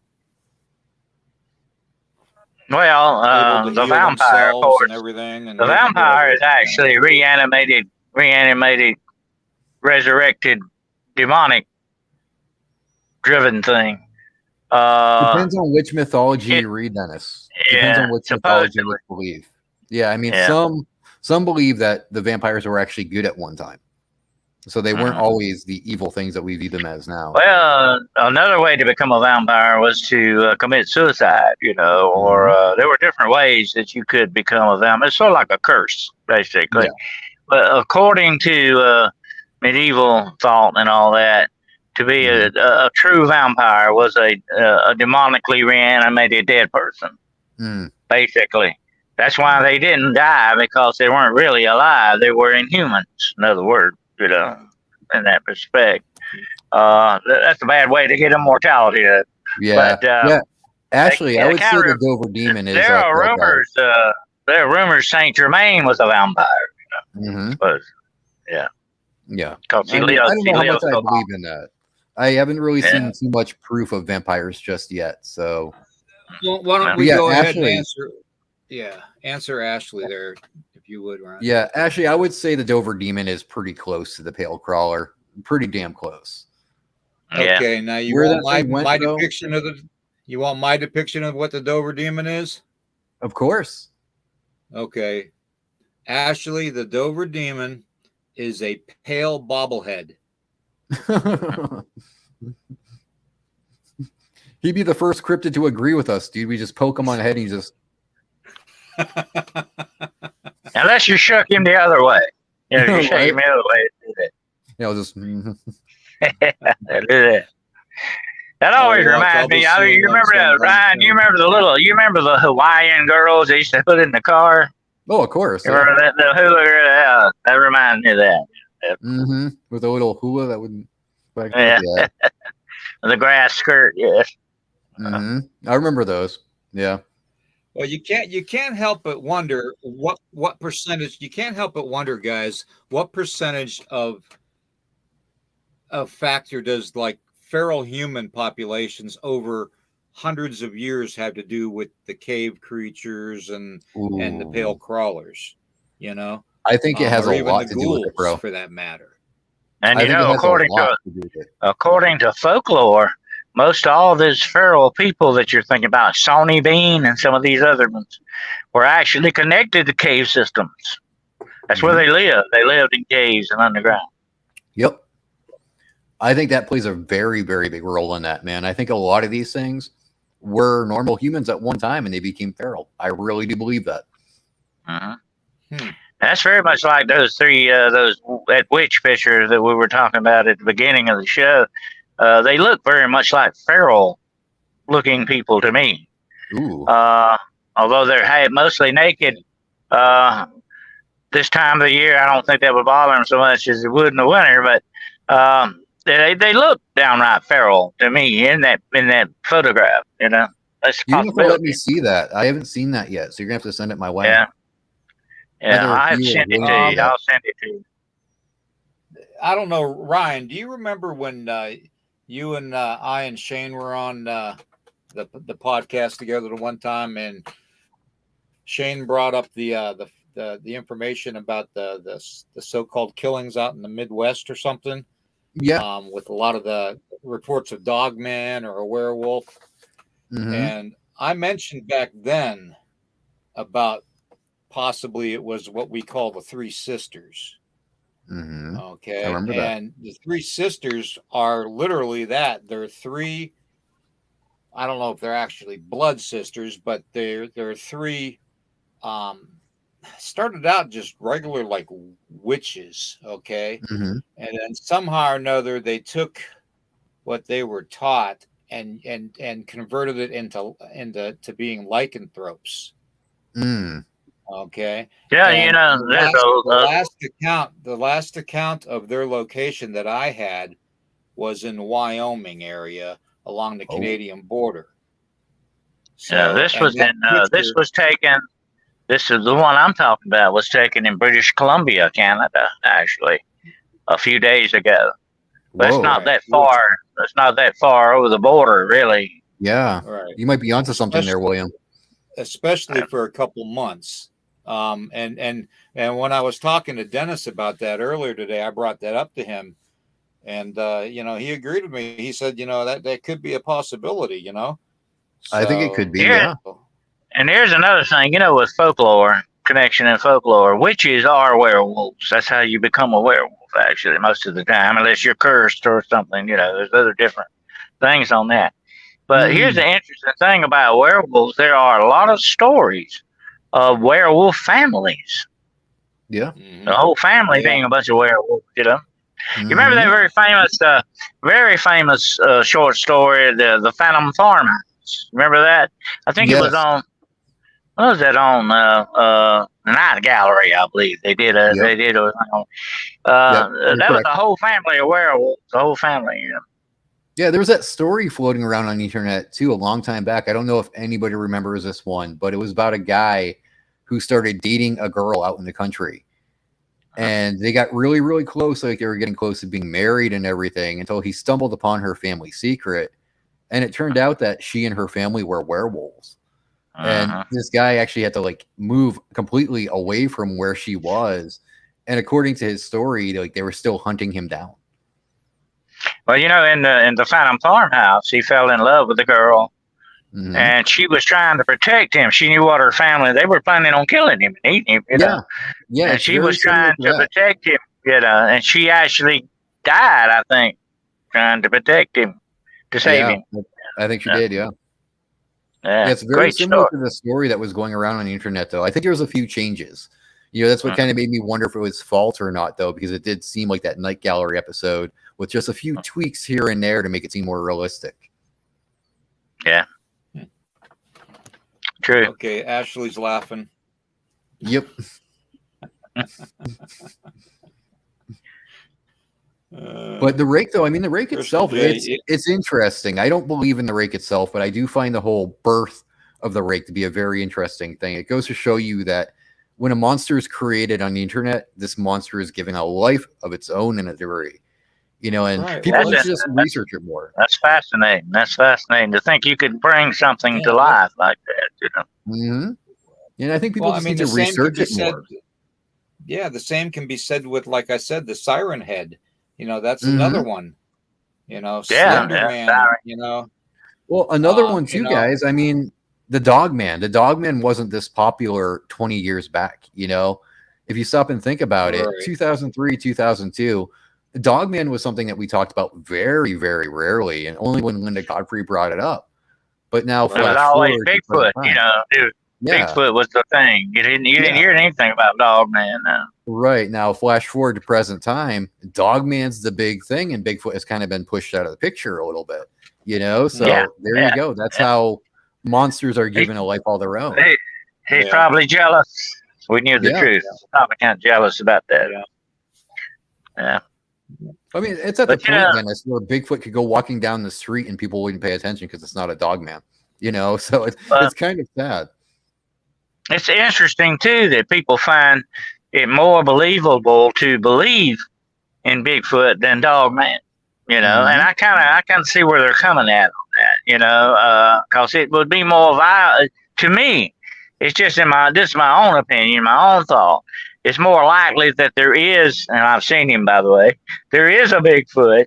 Speaker 2: Well,
Speaker 1: able to
Speaker 2: the
Speaker 1: heal
Speaker 2: vampire, of
Speaker 1: themselves and
Speaker 2: course.
Speaker 1: everything and
Speaker 2: The
Speaker 1: live
Speaker 2: vampire
Speaker 1: forever.
Speaker 2: is actually reanimated, resurrected, demonic driven thing.
Speaker 3: Depends on which mythology
Speaker 2: It
Speaker 3: you read, Dennis. Depends
Speaker 2: yeah,
Speaker 3: on which mythology
Speaker 2: supposedly.
Speaker 3: you believe. Yeah, I mean,
Speaker 2: Yeah.
Speaker 3: some believe that the vampires were actually good at one time, so they weren't
Speaker 2: Mhm.
Speaker 3: always the evil things that we view them as now.
Speaker 2: Well, another way to become a vampire was to commit suicide, or
Speaker 3: Mhm.
Speaker 2: there were different ways that you could become a vampire. It's sort of like a curse, basically.
Speaker 3: Yeah.
Speaker 2: But according to medieval thought and all that, to be
Speaker 3: Mhm.
Speaker 2: a true vampire was a demonically reanimated dead person,
Speaker 3: Mm.
Speaker 2: basically. That's why they didn't die, because they weren't really alive. They were inhumans, in other words, in that respect. That's a bad way to get immortality.
Speaker 3: Yeah.
Speaker 2: But
Speaker 3: Yeah. Actually, I
Speaker 2: they
Speaker 3: would
Speaker 2: kind
Speaker 3: say the
Speaker 2: of
Speaker 3: Dover Demon is
Speaker 2: there are
Speaker 3: pale crawler.
Speaker 2: rumors. There are rumors Saint Germain was a vampire.
Speaker 3: Mhm.
Speaker 2: Was yeah,
Speaker 3: Yeah.
Speaker 2: because
Speaker 3: I mean, I don't
Speaker 2: he
Speaker 3: know how much
Speaker 2: lived
Speaker 3: I
Speaker 2: so long.
Speaker 3: believe in that. I haven't really
Speaker 2: Yeah.
Speaker 3: seen too much proof of vampires just yet. So,
Speaker 1: Well, why don't
Speaker 2: Yeah.
Speaker 1: we
Speaker 3: yeah,
Speaker 1: go ahead and
Speaker 3: Ashley.
Speaker 1: answer? Yeah, answer Ashley there, if you would, Ryan.
Speaker 3: Yeah, actually, I would say the Dover Demon is pretty close to the Pale Crawler. Pretty damn close.
Speaker 2: Yeah.
Speaker 1: Okay, now you
Speaker 3: Where
Speaker 1: want
Speaker 3: that thing went,
Speaker 1: my
Speaker 3: though,
Speaker 1: depiction of the, you want my depiction of what the Dover Demon is?
Speaker 3: of course.
Speaker 1: Okay, Ashley, the Dover Demon is a pale bobblehead.
Speaker 3: He'd be the first cryptid to agree with us, dude. We just poke him on the head and he just,
Speaker 2: Unless you shook him the other way. If you shake
Speaker 3: right?
Speaker 2: him the other way, do
Speaker 3: Just,
Speaker 2: that. Do that. That
Speaker 1: All right,
Speaker 2: always
Speaker 1: watch. I'll
Speaker 2: reminds
Speaker 1: be
Speaker 2: me.
Speaker 1: seeing
Speaker 2: You
Speaker 1: one
Speaker 2: remember that,
Speaker 1: sometime
Speaker 2: Ryan?
Speaker 1: soon.
Speaker 2: You remember the Hawaiian girls they used to put in the car?
Speaker 3: oh, of course,
Speaker 2: You
Speaker 3: yeah.
Speaker 2: remember that? The hula? Yeah, that reminds me of that.
Speaker 3: With a little hula that would back and forth.
Speaker 2: Yeah,
Speaker 3: Yeah.
Speaker 2: the grass skirt. Yes.
Speaker 3: I remember those. Yeah.
Speaker 1: Well, you can't help but wonder what percentage. You can't help but wonder, guys, what percentage of factor does like feral human populations over hundreds of years have to do with the cave creatures and the pale
Speaker 3: Ooh.
Speaker 1: crawlers, you know,
Speaker 3: I think it has a
Speaker 1: or even
Speaker 3: lot
Speaker 1: the
Speaker 3: to do with it,
Speaker 1: ghouls
Speaker 3: bro.
Speaker 1: for that matter.
Speaker 2: And
Speaker 3: I think it has a
Speaker 2: according
Speaker 3: lot
Speaker 2: to
Speaker 3: to do with it.
Speaker 2: folklore, most all these feral people that you're thinking about, Sawney Bean and some of these other ones, were actually connected to cave systems. That's where they lived. They lived in caves and underground.
Speaker 3: Yep. I think that plays a very, very big role in that, man. I think a lot of these things were normal humans at one time and they became feral. I really do believe that.
Speaker 2: Mm-hmm. That's very much like those that witch pictures that we were talking about at the beginning of the show. They look very much like feral looking people to me.
Speaker 3: Ooh.
Speaker 2: Although they're mostly naked, this time of the year, I don't think that would bother them so much as it would in the winter. But they look downright feral to me in that photograph. That's a
Speaker 3: You don't have to let me
Speaker 2: possibility.
Speaker 3: see that. I haven't seen that yet. So you're going to have to send it my way.
Speaker 2: Yeah, yeah.
Speaker 3: Either
Speaker 2: I have
Speaker 3: you or
Speaker 2: sent it
Speaker 3: Willie
Speaker 2: to
Speaker 3: do
Speaker 2: you.
Speaker 3: that.
Speaker 2: I'll send it to you.
Speaker 1: I don't know, Ryan. Do you remember when you and I and Shane were on the podcast together the one time, and Shane brought up the information about the so-called killings out in the Midwest or something,
Speaker 3: Yeah.
Speaker 1: with a lot of the reports of dogman or a werewolf. And I mentioned back then about possibly it was what we call the Three Sisters.
Speaker 3: I
Speaker 1: Okay.
Speaker 3: remember that.
Speaker 1: And the Three Sisters are literally that. They're three, I don't know if they're actually blood sisters, but they're three started out just regular like witches, okay? And then somehow or another they took what they were taught and converted it into to being lycanthropes. Okay.
Speaker 2: Yeah,
Speaker 1: And
Speaker 2: there's
Speaker 1: the last account of their location that I had was in Wyoming area along the Canadian border. So,
Speaker 2: this
Speaker 1: and
Speaker 2: was
Speaker 1: that
Speaker 2: this
Speaker 1: picture,
Speaker 2: was taken. This is the one I'm talking about. Was taken in British Columbia, Canada, actually, a few days ago. But it's
Speaker 3: Whoa.
Speaker 2: not that far. It's not that far over the border, really.
Speaker 3: Yeah.
Speaker 1: right,
Speaker 3: You might be onto something there, William.
Speaker 1: especially for a couple months. And when I was talking to Dennis about that earlier today, I brought that up to him, and he agreed with me. He said, that could be a possibility.
Speaker 3: I think it could be,
Speaker 2: Here,
Speaker 3: yeah.
Speaker 2: and here's another thing, with folklore, connection and folklore, witches are werewolves. That's how you become a werewolf, actually, most of the time, unless you're cursed or something. There's other different things on that. But here's the interesting thing about werewolves. There are a lot of stories of werewolf families.
Speaker 3: Yeah.
Speaker 2: The whole family being a bunch of werewolves, You remember that very famous short story, the Phantom Farmhouse? Remember that? I think it was
Speaker 3: Yes.
Speaker 2: on. What was that on? Night Gallery, I believe they did.
Speaker 3: Yep.
Speaker 2: They did.
Speaker 3: Yep,
Speaker 2: That was
Speaker 3: correct.
Speaker 2: a whole family of werewolves. The whole family.
Speaker 3: Yeah, there was that story floating around on the internet too a long time back. I don't know if anybody remembers this one, but it was about a guy who started dating a girl out in the country. And they got really, really close, like they were getting close to being married and everything, until he stumbled upon her family secret. And it turned out that she and her family were werewolves. And this guy actually had to like move completely away from where she was. And according to his story, like they were still hunting him down.
Speaker 2: Well, in the Phantom Farmhouse, he fell in love with the girl, and she was trying to protect him. She knew what her family, they were planning on killing him and eating him.
Speaker 3: Yeah,
Speaker 2: and she was trying to protect him. And she actually died, I think, trying to protect him, to save him.
Speaker 3: I think she did. Yeah.
Speaker 2: Yeah,
Speaker 3: it's very similar
Speaker 2: story.
Speaker 3: to the story that was going around on the internet, though. I think there was a few changes. That's what kind of made me wonder if it was fault or not, though, because it did seem like that Night Gallery episode with just a few tweaks here and there to make it seem more realistic.
Speaker 2: Yeah. True.
Speaker 1: Okay, Ashley's laughing.
Speaker 3: Yep. But the rake, though, I mean, the rake itself, it's interesting. I don't believe in the rake itself, but I do find the whole birth of the rake to be a very interesting thing. It goes to show you that when a monster is created on the internet, this monster is given a life of its own in a degree. And people need to just research it more.
Speaker 2: That's fascinating. That's fascinating to think you could bring something to life like that.
Speaker 3: And I think people just need to research it more.
Speaker 1: Yeah, the same can be said with, like I said, the Siren Head. That's another one. Slender Man.
Speaker 3: Well, another one too, guys. I mean, the Dogman. The Dogman wasn't this popular 20 years back. If you stop and think about it, 2003, 2002. Dogman was something that we talked about very, very rarely, and only when Linda Godfrey brought it up. But now,
Speaker 2: it was always Bigfoot. Bigfoot was the thing. You didn't hear anything about Dogman.
Speaker 3: Right now, flash forward to present time, Dogman's the big thing, and Bigfoot has kind of been pushed out of the picture a little bit. So there you go. That's how monsters are given a life all their own.
Speaker 2: He's probably jealous. We knew the truth. Probably kind of jealous about that. Yeah.
Speaker 3: I mean, it's at the point, Dennis, where Bigfoot could go walking down the street and people wouldn't pay attention because it's not a dog man, so it's kind of sad.
Speaker 2: It's interesting too that people find it more believable to believe in Bigfoot than Dogman, and I kind of see where they're coming at on that, because it would be more violent to me. It's just this is my own opinion, my own thought. It's more likely that there is, and I've seen him, by the way, there is a Bigfoot,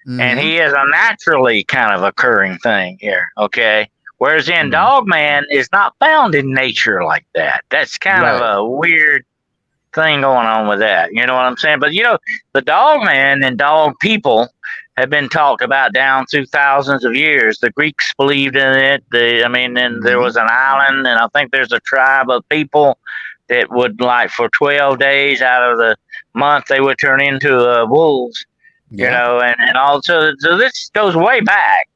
Speaker 2: and he is a naturally kind of occurring thing here, okay? Whereas in Dogman is not found in nature like that. That's kind of a weird thing going on with that. You know what I'm saying? But, the Dogman and dog people have been talked about down through thousands of years. The Greeks believed in it. And there was an island, and I think there's a tribe of people that would, like, for 12 days out of the month, they would turn into wolves, and also, so this goes way back,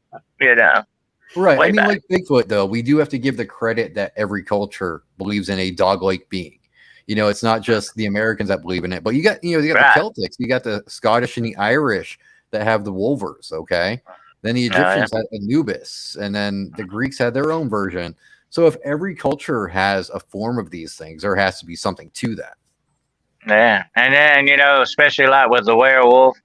Speaker 3: Right. I
Speaker 2: way
Speaker 3: mean,
Speaker 2: back.
Speaker 3: like Bigfoot, though, we do have to give the credit that every culture believes in a dog-like being. It's not just the Americans that believe in it, but you got the
Speaker 2: Right.
Speaker 3: Celtics, you got the Scottish and the Irish that have the Wolvers. Okay, then the
Speaker 2: Oh, yeah.
Speaker 3: Egyptians had Anubis, and then the Greeks had their own version. So if every culture has a form of these things, there has to be something to that.
Speaker 2: Yeah, and then especially like with the werewolf,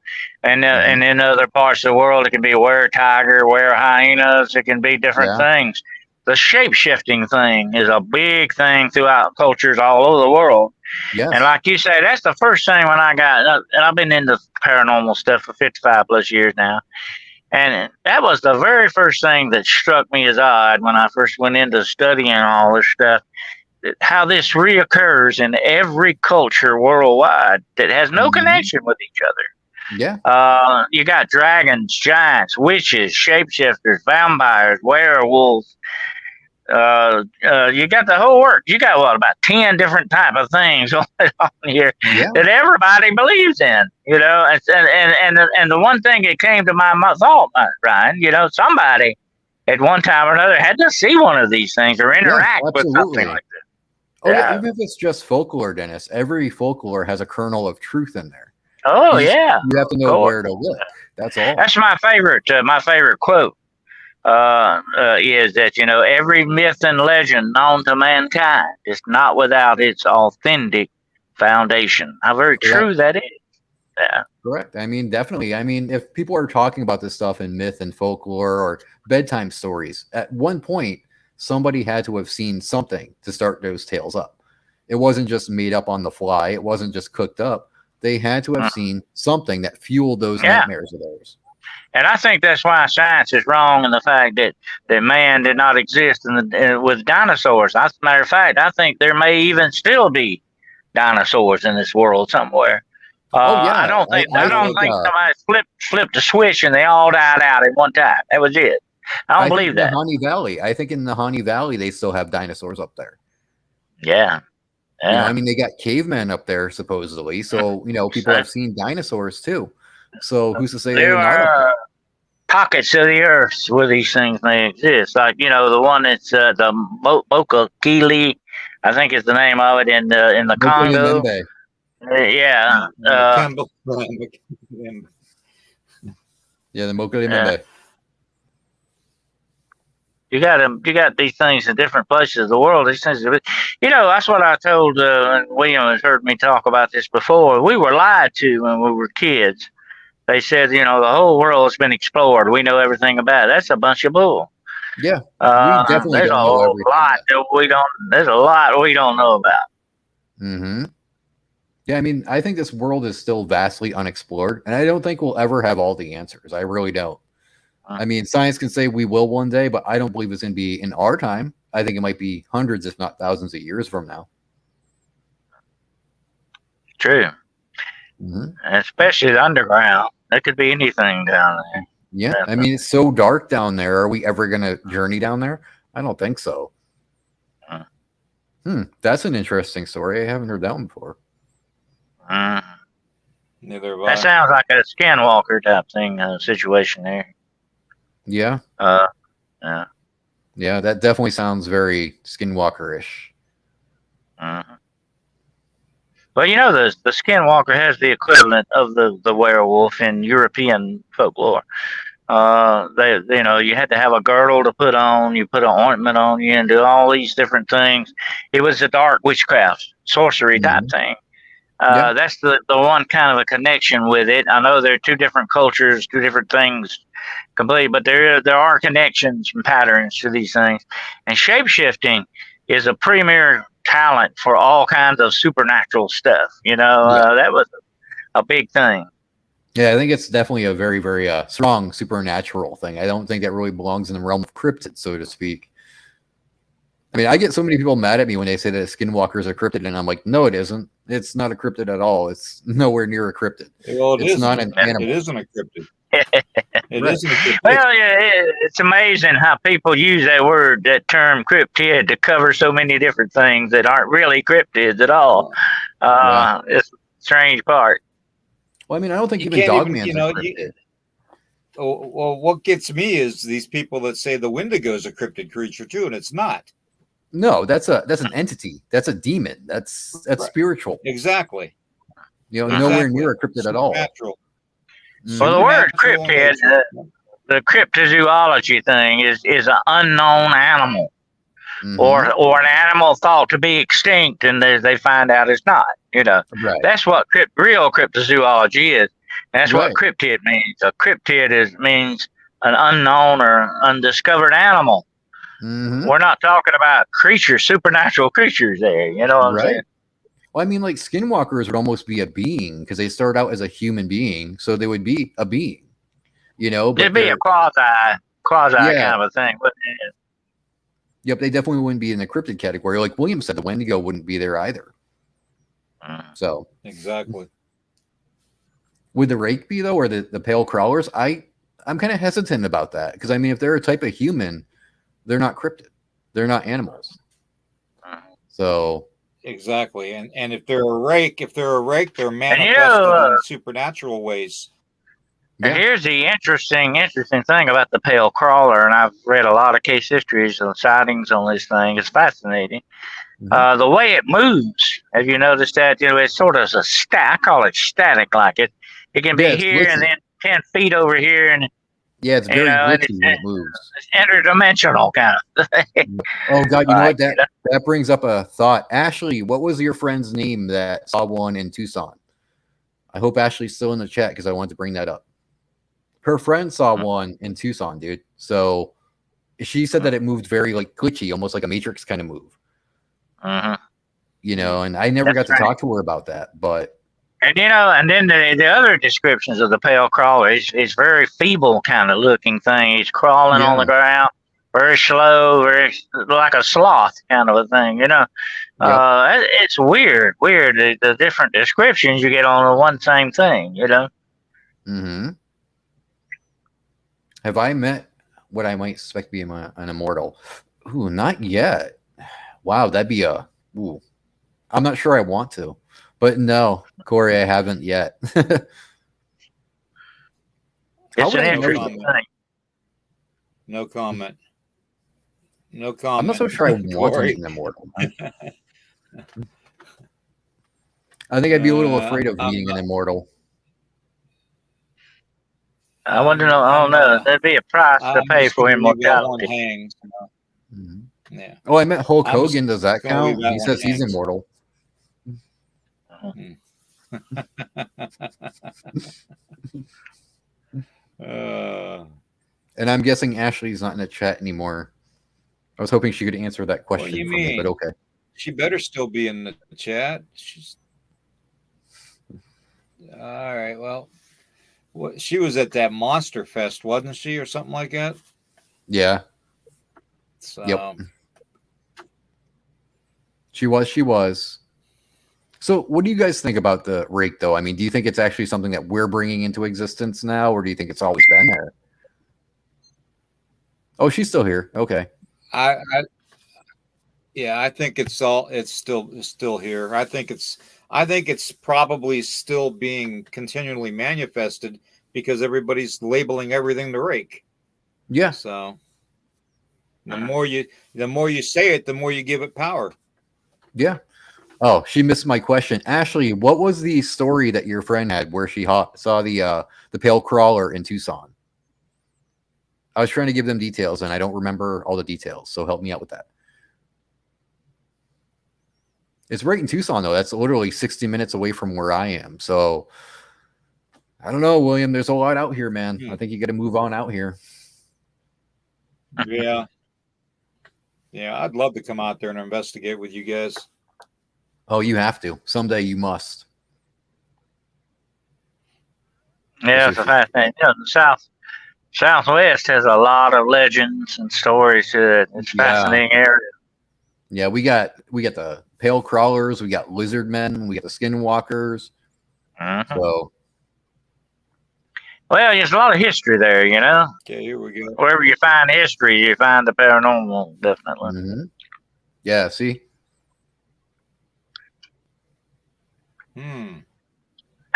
Speaker 2: and in other parts of the world, it can be were tiger, were hyenas. It can be different
Speaker 3: Yeah.
Speaker 2: things. The shape shifting thing is a big thing throughout cultures all over the world.
Speaker 3: Yes.
Speaker 2: And like you say, that's the first thing when I got, and I've been into paranormal stuff for 55 plus years now. And that was the very first thing that struck me as odd when I first went into studying all this stuff. How this reoccurs in every culture worldwide that has no connection with each other.
Speaker 3: Yeah.
Speaker 2: You got dragons, giants, witches, shapeshifters, vampires, werewolves. You got the whole work. You got about 10 different type of things on here that everybody believes in. And the one thing that came to my thought, Ryan, somebody at one time or another had to see one of these things or interact with something like this.
Speaker 3: Oh yeah, even if it's just folklore, Dennis, every folklore has a kernel of truth in there.
Speaker 2: Oh
Speaker 3: you
Speaker 2: yeah,
Speaker 3: have to know where to look. That's all.
Speaker 2: That's my favorite. My favorite quote is that every myth and legend known to mankind is not without its authentic foundation. How very true that is. Yeah.
Speaker 3: Correct. I mean, definitely. I mean, if people are talking about this stuff in myth and folklore or bedtime stories, at one point somebody had to have seen something to start those tales up. It wasn't just made up on the fly. It wasn't just cooked up. They had to have seen something that fueled those nightmares of theirs.
Speaker 2: And I think that's why science is wrong in the fact that man did not exist with dinosaurs. As a matter of fact, I think there may even still be dinosaurs in this world somewhere. I don't think somebody flipped the switch and they all died out at one time. That was it. I don't believe that.
Speaker 3: Nahanni Valley. I think in the Nahanni Valley they still have dinosaurs up there.
Speaker 2: Yeah.
Speaker 3: I mean, they got cavemen up there supposedly, so people have seen dinosaurs too. So who's to say
Speaker 2: there are pockets of the earth where these things may exist? Like the one that's the Mokakili, I think is the name of it in the Congo. Yeah.
Speaker 3: The Mokele-Membe.
Speaker 2: You got these things in different places of the world. These things, that's what I told William has heard me talk about this before. We were lied to when we were kids. They said, the whole world has been explored. We know everything about it. That's a bunch of bull.
Speaker 3: Yeah, we definitely
Speaker 2: there's
Speaker 3: don't know everything.
Speaker 2: There's a lot we don't know about.
Speaker 3: Mm-hmm. Yeah, I mean, I think this world is still vastly unexplored, and I don't think we'll ever have all the answers. I really don't. I mean, science can say we will one day, but I don't believe it's going to be in our time. I think it might be hundreds, if not thousands of years from now.
Speaker 2: True. Especially the underground. That could be anything down there.
Speaker 3: Yeah, I mean, it's so dark down there. Are we ever going to journey down there? I don't think so. That's an interesting story. I haven't heard that one before.
Speaker 1: Neither have I.
Speaker 2: That sounds like a skinwalker type thing situation there.
Speaker 3: Yeah. Yeah, that definitely sounds very skinwalker-ish.
Speaker 2: Well, the skinwalker has the equivalent of the werewolf in European folklore. You had to have a girdle to put on. You put an ointment on you and do all these different things. It was a dark witchcraft, sorcery type thing. That's the one kind of a connection with it. I know there are two different cultures, two different things completely, but there are connections and patterns to these things. And shape-shifting is a premier talent for all kinds of supernatural stuff. That was a big thing.
Speaker 3: Yeah, I think it's definitely a very, very strong supernatural thing. I don't think that really belongs in the realm of cryptid, so to speak. I mean, I get so many people mad at me when they say that a skinwalker is a cryptid, and I'm like, no, it isn't. It's not a cryptid at all. It's nowhere near a cryptid.
Speaker 1: Well,
Speaker 3: it's not an animal.
Speaker 1: It isn't a cryptid. It isn't a cryptid.
Speaker 2: Well, yeah, it's amazing how people use that term cryptid to cover so many different things that aren't really cryptids at all. It's a strange part.
Speaker 3: Well, I mean, I don't think even Dogman's a cryptid.
Speaker 1: well, what gets me is these people that say the Wendigo is a cryptid creature too, and it's not.
Speaker 3: No, that's an entity. That's a demon. That's
Speaker 1: Right.
Speaker 3: spiritual.
Speaker 1: Exactly.
Speaker 3: Nowhere near a cryptid at all.
Speaker 1: Supernatural.
Speaker 2: Well, the word
Speaker 1: Supernatural
Speaker 2: cryptid,
Speaker 1: nature.
Speaker 2: the cryptozoology thing is an unknown animal, or an animal thought to be extinct, and they find out it's not.
Speaker 3: Right.
Speaker 2: That's what real cryptozoology is. And that's
Speaker 3: Right.
Speaker 2: what cryptid means. A cryptid means an unknown or undiscovered animal. We're not talking about creatures, supernatural creatures there. You know what I'm saying?
Speaker 3: Well, I mean, like skinwalkers would almost be a being because they start out as a human being, so they would be a being. But
Speaker 2: it'd be a quasi kind of a thing.
Speaker 3: Yep, they definitely wouldn't be in the cryptid category. Like William said, the Wendigo wouldn't be there either. So
Speaker 1: exactly.
Speaker 3: Would the rake be though, or the pale crawlers? I'm kind of hesitant about that because I mean, if they're a type of human, they're not cryptid. They're not animals. So
Speaker 1: exactly, and if they're a rake, they're manifested in supernatural ways.
Speaker 2: And here's the interesting thing about the pale crawler, and I've read a lot of case histories and sightings on this thing. It's fascinating. The way it moves, have you noticed that? It's sort of I call it static, like it can be here glitchy. And then 10 feet over here, and
Speaker 3: it's very glitchy when it moves.
Speaker 2: It's interdimensional kind of thing.
Speaker 3: Oh God, you know what? That brings up a thought. Ashley, what was your friend's name that saw one in Tucson? I hope Ashley's still in the chat because I wanted to bring that up. Her friend saw one in Tucson, dude. So she said that it moved very like glitchy, almost like a Matrix kind of move. And I never got to talk to her about that, but
Speaker 2: and then the other descriptions of the pale crawler is very feeble kind of looking thing. He's crawling on the ground, very slow, very like a sloth kind of a thing. It's weird. The different descriptions you get on the one same thing.
Speaker 3: Have I met what I might suspect to be an immortal? Ooh, not yet. Wow, that'd be I'm not sure I want to, but no, Corey, I haven't yet.
Speaker 2: It's an interesting thing.
Speaker 1: No comment.
Speaker 3: I'm not so sure I want to meet an immortal. I think I'd be a little afraid of meeting an immortal.
Speaker 2: I want to know. I don't know. There'd be a price to pay for immortality.
Speaker 1: Yeah.
Speaker 3: Oh, I met Hulk Hogan. Does that count? He says he's immortal. And I'm guessing Ashley's not in the chat anymore. I was hoping she could answer that question for me, but okay.
Speaker 1: She better still be in the chat. All right. Well, she was at that Monster Fest, wasn't she, or something like that?
Speaker 3: Yeah.
Speaker 1: So,
Speaker 3: yep. She was. So what do you guys think about the rake, though? I mean, do you think it's actually something that we're bringing into existence now, or do you think it's always been there? Oh, she's still here. Okay.
Speaker 1: I think it's still here. I think it's probably still being continually manifested because everybody's labeling everything the rake.
Speaker 3: Yeah.
Speaker 1: So the more you say it, the more you give it power.
Speaker 3: Yeah. Oh, she missed my question. Ashley, what was the story that your friend had where she saw the pale crawler in Tucson? I was trying to give them details, and I don't remember all the details, so help me out with that. It's right in Tucson, though. That's literally 60 minutes away from where I am. So, I don't know, William. There's a lot out here, man. I think you got to move on out here.
Speaker 1: Yeah. Yeah, I'd love to come out there and investigate with you guys.
Speaker 3: Oh, you have to. Someday you must.
Speaker 2: Yeah, it's a fascinating. The Southwest has a lot of legends and stories to it. It's a fascinating area.
Speaker 3: Yeah, we got the pale crawlers, we got lizard men, we got the skinwalkers. So,
Speaker 2: well, there's a lot of history there,
Speaker 1: Okay, here we go.
Speaker 2: Wherever you find history, you find the paranormal, definitely.
Speaker 3: Yeah, see?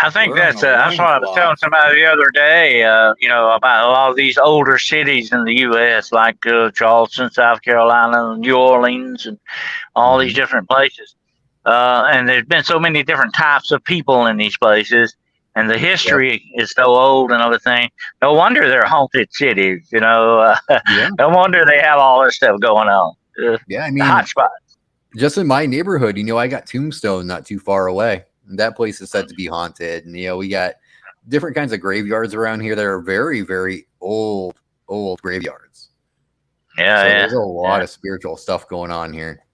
Speaker 2: I think
Speaker 1: Wearing
Speaker 2: that's
Speaker 1: a
Speaker 2: what I was
Speaker 1: loincloth.
Speaker 2: telling somebody the other day. About a lot of these older cities in the U.S., like Charleston, South Carolina, New Orleans, and all these different places. And there's been so many different types of people in these places, and the history is so old and everything. No wonder they're haunted cities.
Speaker 3: Yeah.
Speaker 2: No wonder they have all this stuff going on.
Speaker 3: Yeah, I
Speaker 2: The hot
Speaker 3: mean,
Speaker 2: spot.
Speaker 3: just in my neighborhood, I got Tombstone not too far away. That place is said to be haunted. And, we got different kinds of graveyards around here that are very, very old graveyards.
Speaker 2: Yeah,
Speaker 3: So
Speaker 2: yeah.
Speaker 3: there's a lot of spiritual stuff going on here.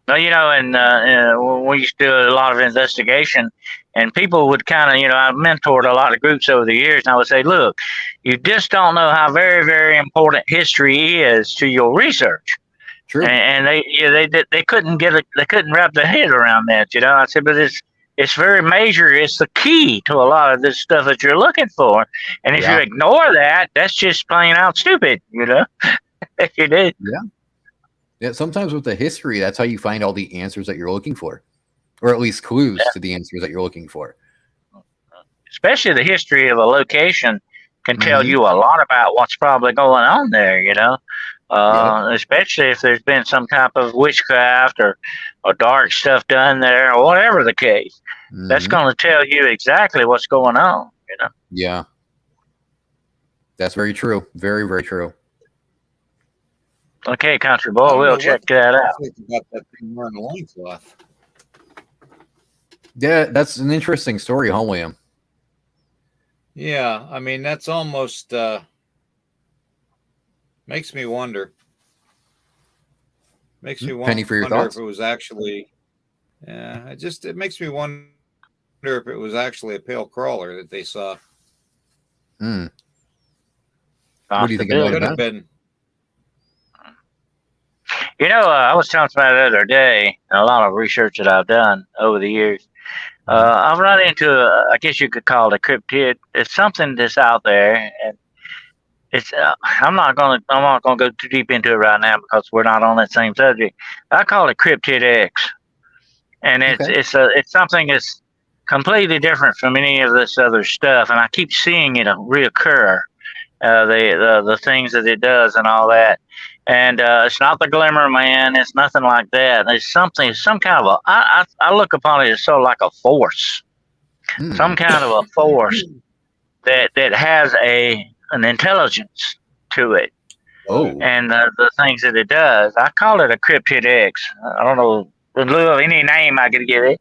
Speaker 2: No, and we used to do a lot of investigation, and people would kind of, I mentored a lot of groups over the years, and I would say, look, you just don't know how very, very important history is to your research.
Speaker 3: True.
Speaker 2: And they couldn't they couldn't wrap their head around that. I said, but it's very major. It's the key to a lot of this stuff that you're looking for. And if you ignore that, that's just plain out stupid. You did.
Speaker 3: Yeah. Yeah. Sometimes with the history, that's how you find all the answers that you're looking for, or at least clues to the answers that you're looking for.
Speaker 2: Especially the history of a location can tell you a lot about what's probably going on there. Especially if there's been some type of witchcraft or dark stuff done there, or whatever the case. That's going to tell you exactly what's going on.
Speaker 3: Yeah. That's very true. Very, very true.
Speaker 2: Okay, country boy, we'll check that out.
Speaker 1: About that thing wearing a loincloth.
Speaker 3: Yeah, that's an interesting story, huh, William?
Speaker 1: Yeah, I mean, that's almost makes me wonder. Makes me
Speaker 3: Penny for your
Speaker 1: wonder
Speaker 3: thoughts?
Speaker 1: if it was actually. Yeah, it makes me wonder if it was actually a pale crawler that they saw.
Speaker 3: What do you think it
Speaker 1: Could have been?
Speaker 2: I was telling somebody the other day, a lot of research that I've done over the years. I've run into, I guess you could call it a cryptid. It's something that's out there, and it's. I'm not gonna go too deep into it right now because we're not on that same subject. I call it cryptid X, and it's something that's completely different from any of this other stuff, and I keep seeing it reoccur. The things that it does and all that. And it's not the Glimmer Man. It's nothing like that. It's some kind of I look upon it as sort of like a force, some kind of a force that has an intelligence to it.
Speaker 3: Oh.
Speaker 2: And the things that it does, I call it a cryptid X. I don't know in lieu of any name I could give it.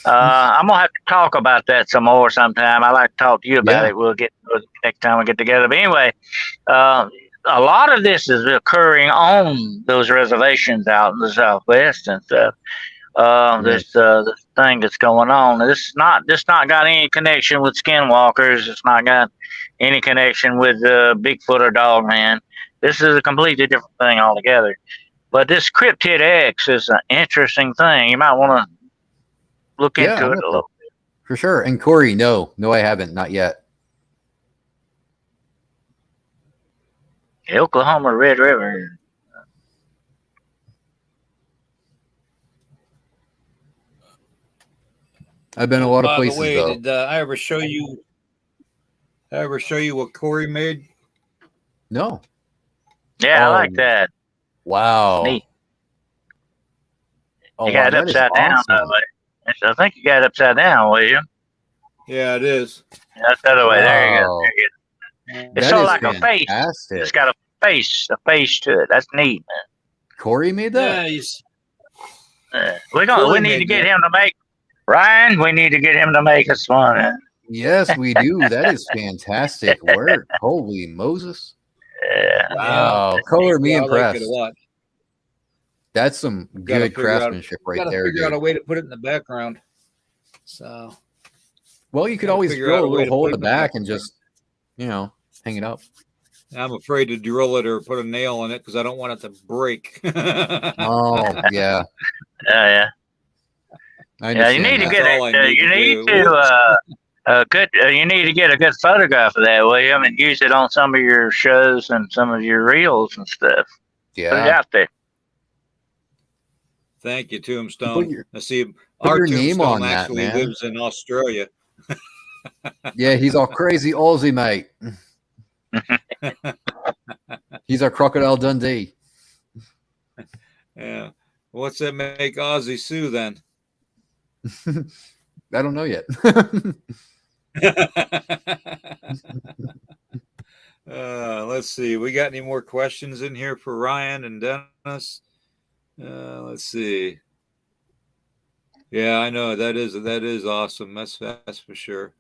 Speaker 2: I'm gonna have to talk about that some more sometime. I like to talk to you about it. We'll get next time we get together. But anyway, a lot of this is occurring on those reservations out in the Southwest and stuff. This thing that's going on. This not got any connection with skinwalkers. It's not got any connection with Bigfoot or Dogman. This is a completely different thing altogether. But this cryptid X is an interesting thing. You might want to look into it a little bit.
Speaker 3: For sure. And Corey, no, I haven't. Not yet.
Speaker 2: The Oklahoma Red River.
Speaker 3: I've been a lot of places,
Speaker 1: By the way,
Speaker 3: though.
Speaker 1: did I ever show you? What Corey made?
Speaker 3: No.
Speaker 2: Yeah, I like that.
Speaker 3: Wow.
Speaker 2: Neat.
Speaker 3: Oh,
Speaker 2: you got it upside down. I think you got it upside down, William.
Speaker 1: Yeah, it is.
Speaker 2: That's the other way. There you go. It's sort of like fantastic. A face. It's got a face to it. That's neat, man.
Speaker 3: Corey made that?
Speaker 1: Yeah,
Speaker 2: we need to get him to make Ryan. We need to get him to make us one.
Speaker 3: Yes, we do. That is fantastic work. Holy Moses!
Speaker 2: Yeah.
Speaker 3: Wow. Color me impressed.
Speaker 1: Like it a lot.
Speaker 3: That's some good craftsmanship right there.
Speaker 1: Figure out a way to put it in the background. So.
Speaker 3: Well, you could always drill a little hole in the back and just, hang it up.
Speaker 1: I'm afraid to drill it or put a nail in it because I don't want it to break.
Speaker 3: Oh, yeah.
Speaker 2: Yeah. You need to get it. You need to get a good photograph of that, William, and use it on some of your shows and some of your reels and stuff.
Speaker 3: Yeah.
Speaker 2: Put it out there.
Speaker 1: Thank you, Tombstone.
Speaker 3: Put your name on that,
Speaker 1: actually
Speaker 3: man.
Speaker 1: lives in Australia.
Speaker 3: Yeah, he's all crazy Aussie, mate. He's our Crocodile Dundee.
Speaker 1: Yeah. What's that make Ozzy Sue then?
Speaker 3: I don't know yet.
Speaker 1: Let's see. We got any more questions in here for Ryan and Dennis? Let's see. Yeah, I know that is awesome. That's for sure.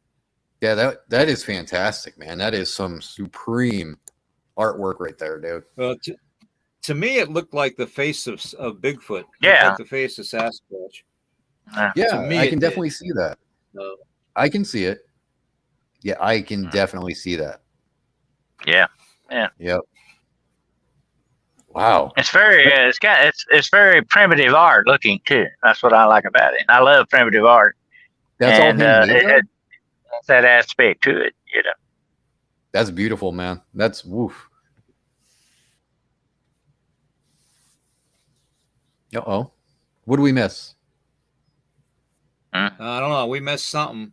Speaker 3: Yeah, that is fantastic, man. That is some supreme artwork right there, dude.
Speaker 1: Well, to me, it looked like the face of Bigfoot.
Speaker 2: Yeah.
Speaker 1: Like the face of Sasquatch.
Speaker 3: Yeah,
Speaker 1: To me,
Speaker 3: I can definitely see that. I can see it. Yeah, I can definitely see that.
Speaker 2: Yeah.
Speaker 3: Yep. Wow.
Speaker 2: It's very it's very primitive art looking too. That's what I like about it. I love primitive art.
Speaker 3: That's all handmade.
Speaker 2: It has that aspect to it, you know.
Speaker 3: That's beautiful, man. That's woof. Uh-oh. What do we miss?
Speaker 1: I don't know. We missed something.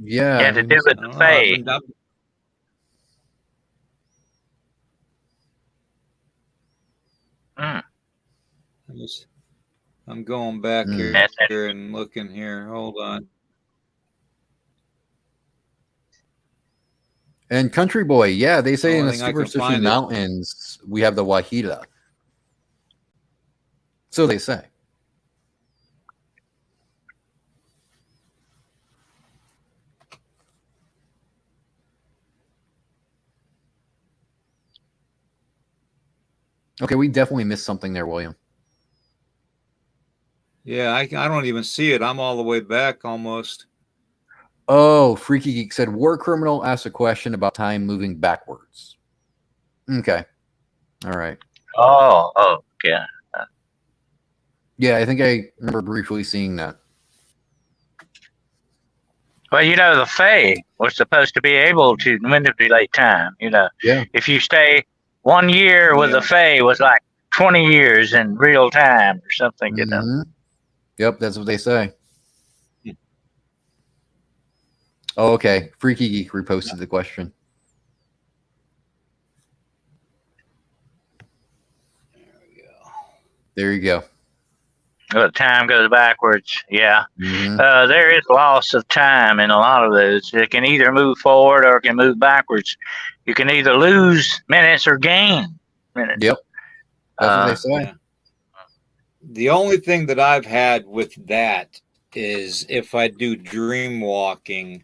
Speaker 3: Yeah.
Speaker 2: Yeah, to do with the Fae.
Speaker 1: I'm going back here and looking here. Hold on.
Speaker 3: And Country Boy, yeah, they say in the
Speaker 1: Only thing I can
Speaker 3: Superstition
Speaker 1: find
Speaker 3: Mountains we have the Wahida. So they say. Okay, we definitely missed something there, William.
Speaker 1: Yeah, I don't even see it. I'm all the way back almost.
Speaker 3: Oh, Freaky Geek said war criminal asked a question about time moving backwards. Okay. All right.
Speaker 2: Oh, yeah.
Speaker 3: Yeah, I think I remember briefly seeing that.
Speaker 2: Well, you know, the Fae was supposed to be able to manipulate time. You know,
Speaker 3: Yeah.
Speaker 2: If you stay 1 year with the Fae was like 20 years in real time or something. You know.
Speaker 3: Yep, that's what they say. Oh, okay. Freaky Geek reposted the question. There you go.
Speaker 2: Well, time goes backwards. Yeah. There is loss of time in a lot of those. It can either move forward or it can move backwards. You can either lose minutes or gain minutes.
Speaker 3: Yep. That's what they say.
Speaker 1: Yeah. The only thing that I've had with that is if I do dream walking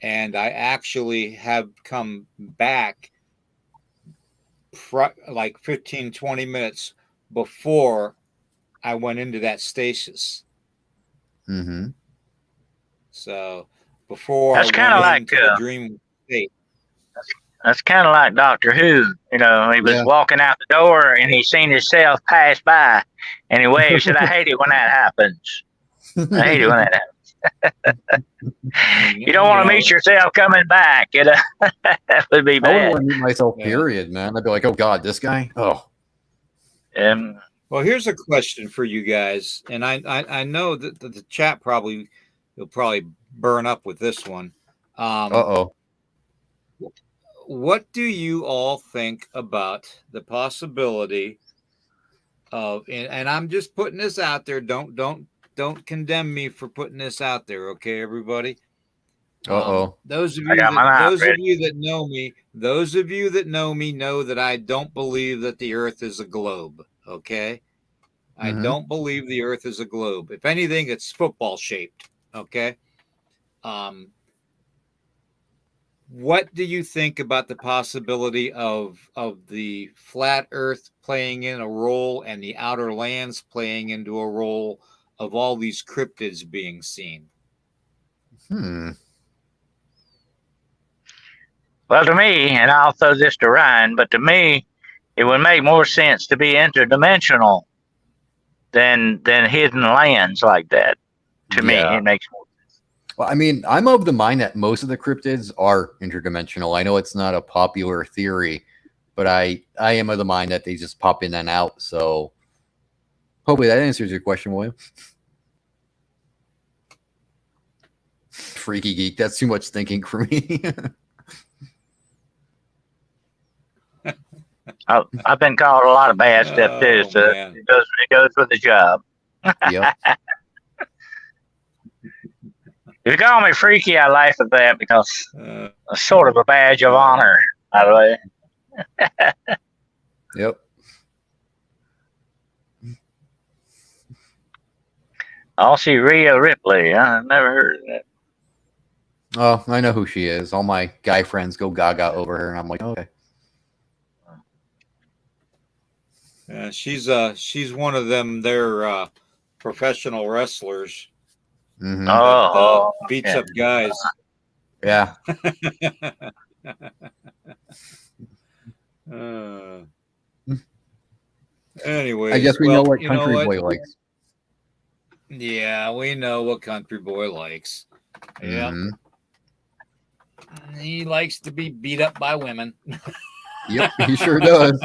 Speaker 1: and I actually have come back like 15, 20 minutes before I went into that stasis. So before
Speaker 2: that's kind of like
Speaker 1: the dream state.
Speaker 2: That's kind of like Doctor Who. You know, he was walking out the door and he seen himself pass by, and he waved. He said, "I hate it when that happens. I hate it when that happens." You don't want to meet yourself coming back. You know, that would be bad.
Speaker 3: I wouldn't want to meet myself. Period, man. I'd be like, "Oh God, this guy." Oh.
Speaker 1: Well, here's a question for you guys, and I know that the chat you'll probably burn up with this one. What do you all think about the possibility of, and I'm just putting this out there. Don't condemn me for putting this out there, okay, everybody? Those of you that know me know that I don't believe that the Earth is a globe. Okay, I don't believe the Earth is a globe. If anything, it's football shaped. Okay. What do you think about the possibility of the flat Earth playing in a role and the outer lands playing into a role of all these cryptids being seen?
Speaker 2: Well, to me, and I'll throw this to Ryan, but to me, it would make more sense to be interdimensional than hidden lands like that. To me, it makes more sense.
Speaker 3: Well, I mean, I'm of the mind that most of the cryptids are interdimensional. I know it's not a popular theory, but I am of the mind that they just pop in and out. So hopefully that answers your question, William. Freaky geek. That's too much thinking for me.
Speaker 2: I've been called a lot of bad stuff too,
Speaker 1: Oh,
Speaker 2: so
Speaker 1: man.
Speaker 2: it goes with the job.
Speaker 3: Yep.
Speaker 2: If you call me freaky, I laugh at that because
Speaker 1: Uh,
Speaker 2: it's sort of a badge of honor, by the way.
Speaker 3: Yep.
Speaker 2: Also, Rhea Ripley. I've never heard of that.
Speaker 3: Oh, I know who she is. All my guy friends go gaga over her, and I'm like, okay.
Speaker 1: she's one of them. They're professional wrestlers
Speaker 3: Mm-hmm.
Speaker 2: Oh,
Speaker 1: beats
Speaker 2: yeah.
Speaker 1: up guys.
Speaker 3: Yeah.
Speaker 1: Anyway,
Speaker 3: I guess we know what Country Boy likes.
Speaker 1: Yeah, we know what Country Boy likes. Yeah,
Speaker 3: Mm-hmm.
Speaker 1: he likes to be beat up by women.
Speaker 3: Yep, he sure does.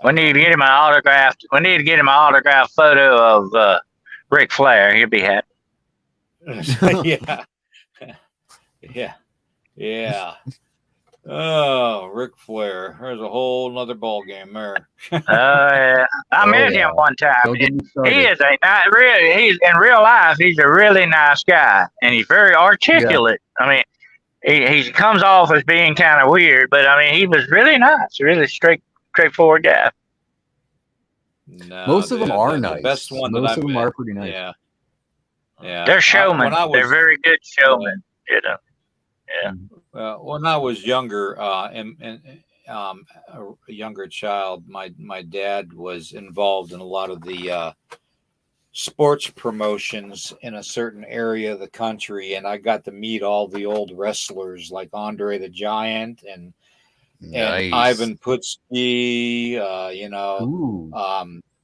Speaker 2: We need to get him an autograph. We need to get him an autograph photo of Ric Flair. He'll be happy.
Speaker 1: Yeah, yeah. Oh, Ric Flair. There's a whole nother ball game there.
Speaker 2: Oh yeah, I met him one time.
Speaker 3: Don't get me started.
Speaker 2: He is he's in real life. He's a really nice guy, and he's very articulate. I mean, he comes off as being kind of weird, but I mean, he was really nice, really straightforward guy.
Speaker 1: No,
Speaker 3: Most of them are
Speaker 1: the
Speaker 3: nice.
Speaker 1: best one
Speaker 3: Most
Speaker 1: that I
Speaker 3: of them
Speaker 1: met.
Speaker 3: are pretty nice.
Speaker 1: Yeah.
Speaker 2: They're showmen. They're very good showmen. You know. Yeah.
Speaker 1: When I was younger, and a younger child, my dad was involved in a lot of the sports promotions in a certain area of the country, and I got to meet all the old wrestlers like Andre the Giant and Ivan Putski,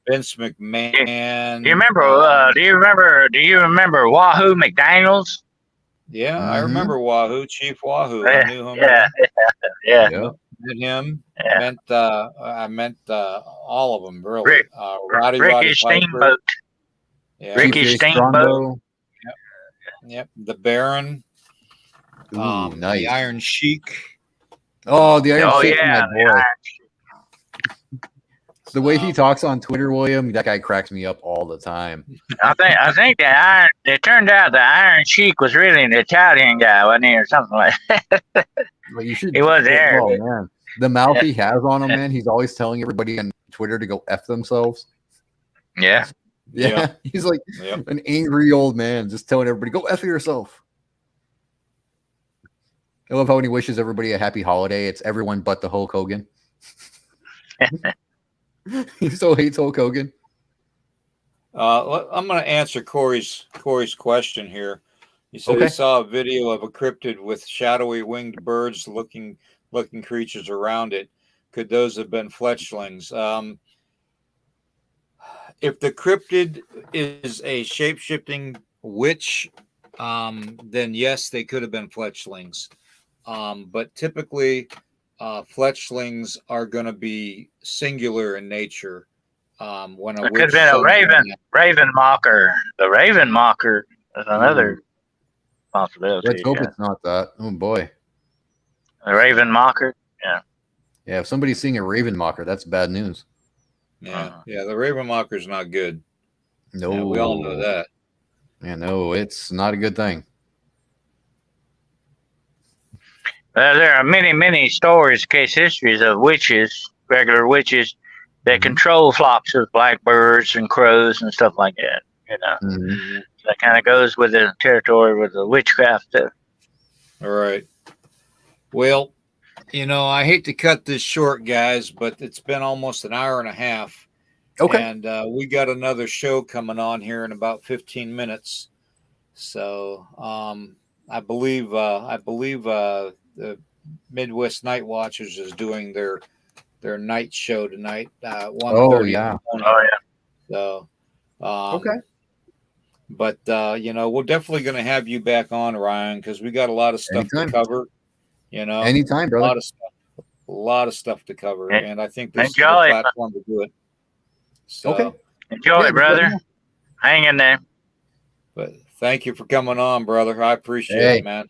Speaker 1: Vince McMahon.
Speaker 2: Do you remember Wahoo McDaniels?
Speaker 1: Yeah, I remember Wahoo, Chief Wahoo. I knew him.
Speaker 2: Yeah.
Speaker 1: Met him.
Speaker 2: Yeah.
Speaker 1: I meant all of them really.
Speaker 2: Ricky Steamboat.
Speaker 1: Yeah.
Speaker 2: Ricky Steamboat.
Speaker 1: Yep. The Baron.
Speaker 3: Nice.
Speaker 1: The Iron Sheik.
Speaker 3: Oh, the Iron Sheik,
Speaker 2: yeah,
Speaker 3: my boy. The way he talks on Twitter, William, that guy cracks me up all the time.
Speaker 2: I think it turned out the Iron Sheik was really an Italian guy, wasn't he, or something like that?
Speaker 3: Well, you should.
Speaker 2: He was there.
Speaker 3: Oh man, the mouth he has on him, man. He's always telling everybody on Twitter to go F themselves.
Speaker 2: Yeah.
Speaker 3: Yeah. He's like an angry old man, just telling everybody go F yourself. I love how when he wishes everybody a happy holiday, it's everyone but the Hulk Hogan. He still hates Hulk Hogan.
Speaker 1: I'm going to answer Corey's question here. He said he saw a video of a cryptid with shadowy winged birds looking creatures around it. Could those have been fletchlings? If the cryptid is a shape-shifting witch, then yes, they could have been fletchlings. But typically, fletchlings are going to be singular in nature. When
Speaker 2: it could have been a raven mocker. The raven mocker is another possibility.
Speaker 3: Let's hope it's not that. Oh boy,
Speaker 2: a raven mocker.
Speaker 3: Yeah. If somebody's seeing a raven mocker, that's bad news.
Speaker 1: Yeah, the raven mocker is not good.
Speaker 3: No,
Speaker 1: yeah, we all know that.
Speaker 3: Yeah, no, it's not a good thing.
Speaker 2: There are many stories, case histories of witches, regular witches, that control flocks of blackbirds and crows and stuff like that. You know, so that kind of goes with the territory with the witchcraft stuff.
Speaker 1: All right. Well, I hate to cut this short, guys, but it's been almost an hour and a half.
Speaker 3: Okay.
Speaker 1: And we got another show coming on here in about 15 minutes. So I believe the Midwest Night Watchers is doing their night show tonight. 1:30
Speaker 3: yeah.
Speaker 1: So
Speaker 3: okay.
Speaker 1: But we're definitely going to have you back on, Ryan, because we got a lot of stuff to cover.
Speaker 3: Anytime, brother.
Speaker 1: A lot of stuff to cover, and I think this is the platform to do it. So,
Speaker 2: enjoy it, brother. Hang in there.
Speaker 1: But Thank you for coming on, brother. I appreciate
Speaker 3: Hey.
Speaker 1: it, man.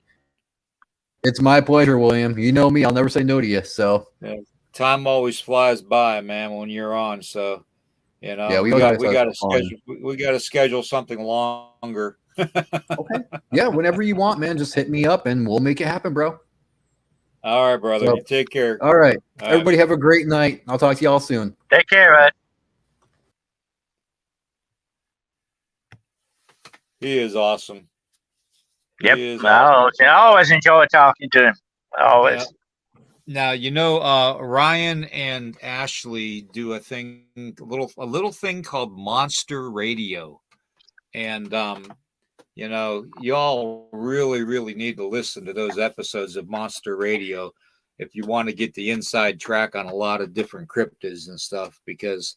Speaker 3: It's my pleasure, William. You know me. I'll never say no to you. So
Speaker 1: Yeah. Time always flies by, man, when you're on. So,
Speaker 3: yeah,
Speaker 1: we
Speaker 3: always
Speaker 1: got
Speaker 3: have
Speaker 1: to
Speaker 3: fun.
Speaker 1: schedule something longer.
Speaker 3: Okay. Yeah, whenever you want, man, just hit me up and we'll make it happen, bro.
Speaker 1: All right, brother.
Speaker 3: So,
Speaker 1: You take care.
Speaker 3: all right.
Speaker 1: All right.
Speaker 3: Everybody have a great night. I'll talk to y'all soon.
Speaker 2: Take care, bud.
Speaker 1: He is awesome.
Speaker 2: Yep.
Speaker 1: He is awesome.
Speaker 2: I always enjoy talking to him. Always.
Speaker 1: Now, Ryan and Ashley do a little thing called Monster Radio. And y'all really, really need to listen to those episodes of Monster Radio if you want to get the inside track on a lot of different cryptids and stuff. Because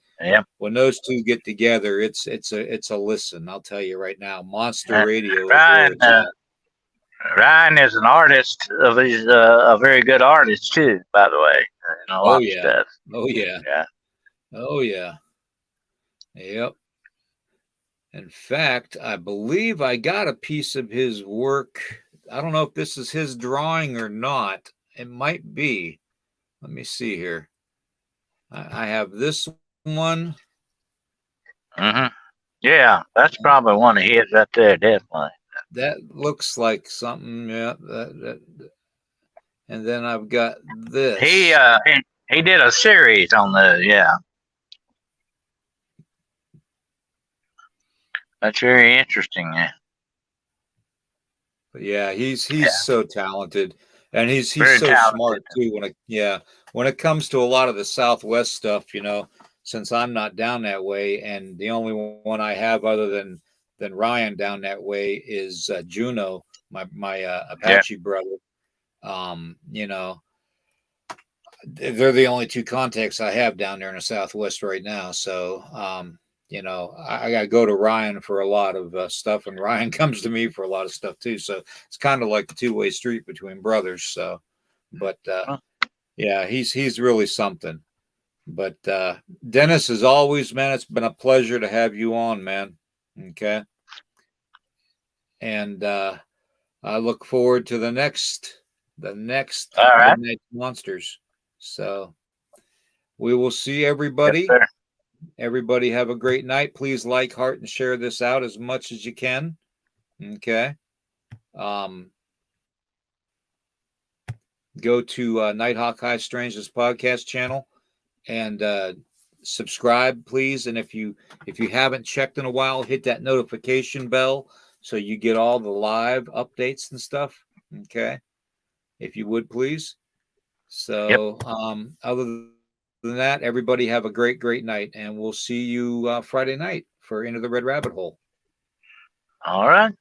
Speaker 1: when those two get together, it's a listen. I'll tell you right now, Monster Radio.
Speaker 2: Ryan is an artist. He's a very good artist too, by the way. And a lot of stuff.
Speaker 1: Oh yeah.
Speaker 2: Yeah.
Speaker 1: Oh yeah. Yep. In fact, I believe I got a piece of his work. I don't know if this is his drawing or not. It might be. Let me see here. I have this one.
Speaker 2: Mm-hmm. Yeah, that's probably one of his right there, definitely.
Speaker 1: That looks like something. Yeah. And then I've got this.
Speaker 2: He did a series on the That's very interesting. Yeah.
Speaker 1: But yeah, he's so talented, and he's
Speaker 2: Very
Speaker 1: so
Speaker 2: talented.
Speaker 1: smart too. When it comes to a lot of the Southwest stuff, since I'm not down that way, and the only one I have other than Ryan down that way is Juno, my Apache brother. They're the only two contacts I have down there in the Southwest right now. So, I got to go to Ryan for a lot of stuff, and Ryan comes to me for a lot of stuff too. So it's kind of like a two-way street between brothers. So, but yeah, he's really something. But Dennis, as always, man, it's been a pleasure to have you on, man. Okay, and I look forward to the next
Speaker 2: All right.
Speaker 1: Midnight Monsters. So we will see everybody.
Speaker 2: Yes,
Speaker 1: Everybody have a great night. Please like, heart, and share this out as much as you can. Okay. Go to Nighthawk High Strangeness podcast channel and subscribe, please. And if you haven't checked in a while, hit that notification bell so you get all the live updates and stuff. Okay. If you would, please. So other than that, everybody have a great, great night, and we'll see you Friday night for Into the Red Rabbit Hole.
Speaker 2: All right.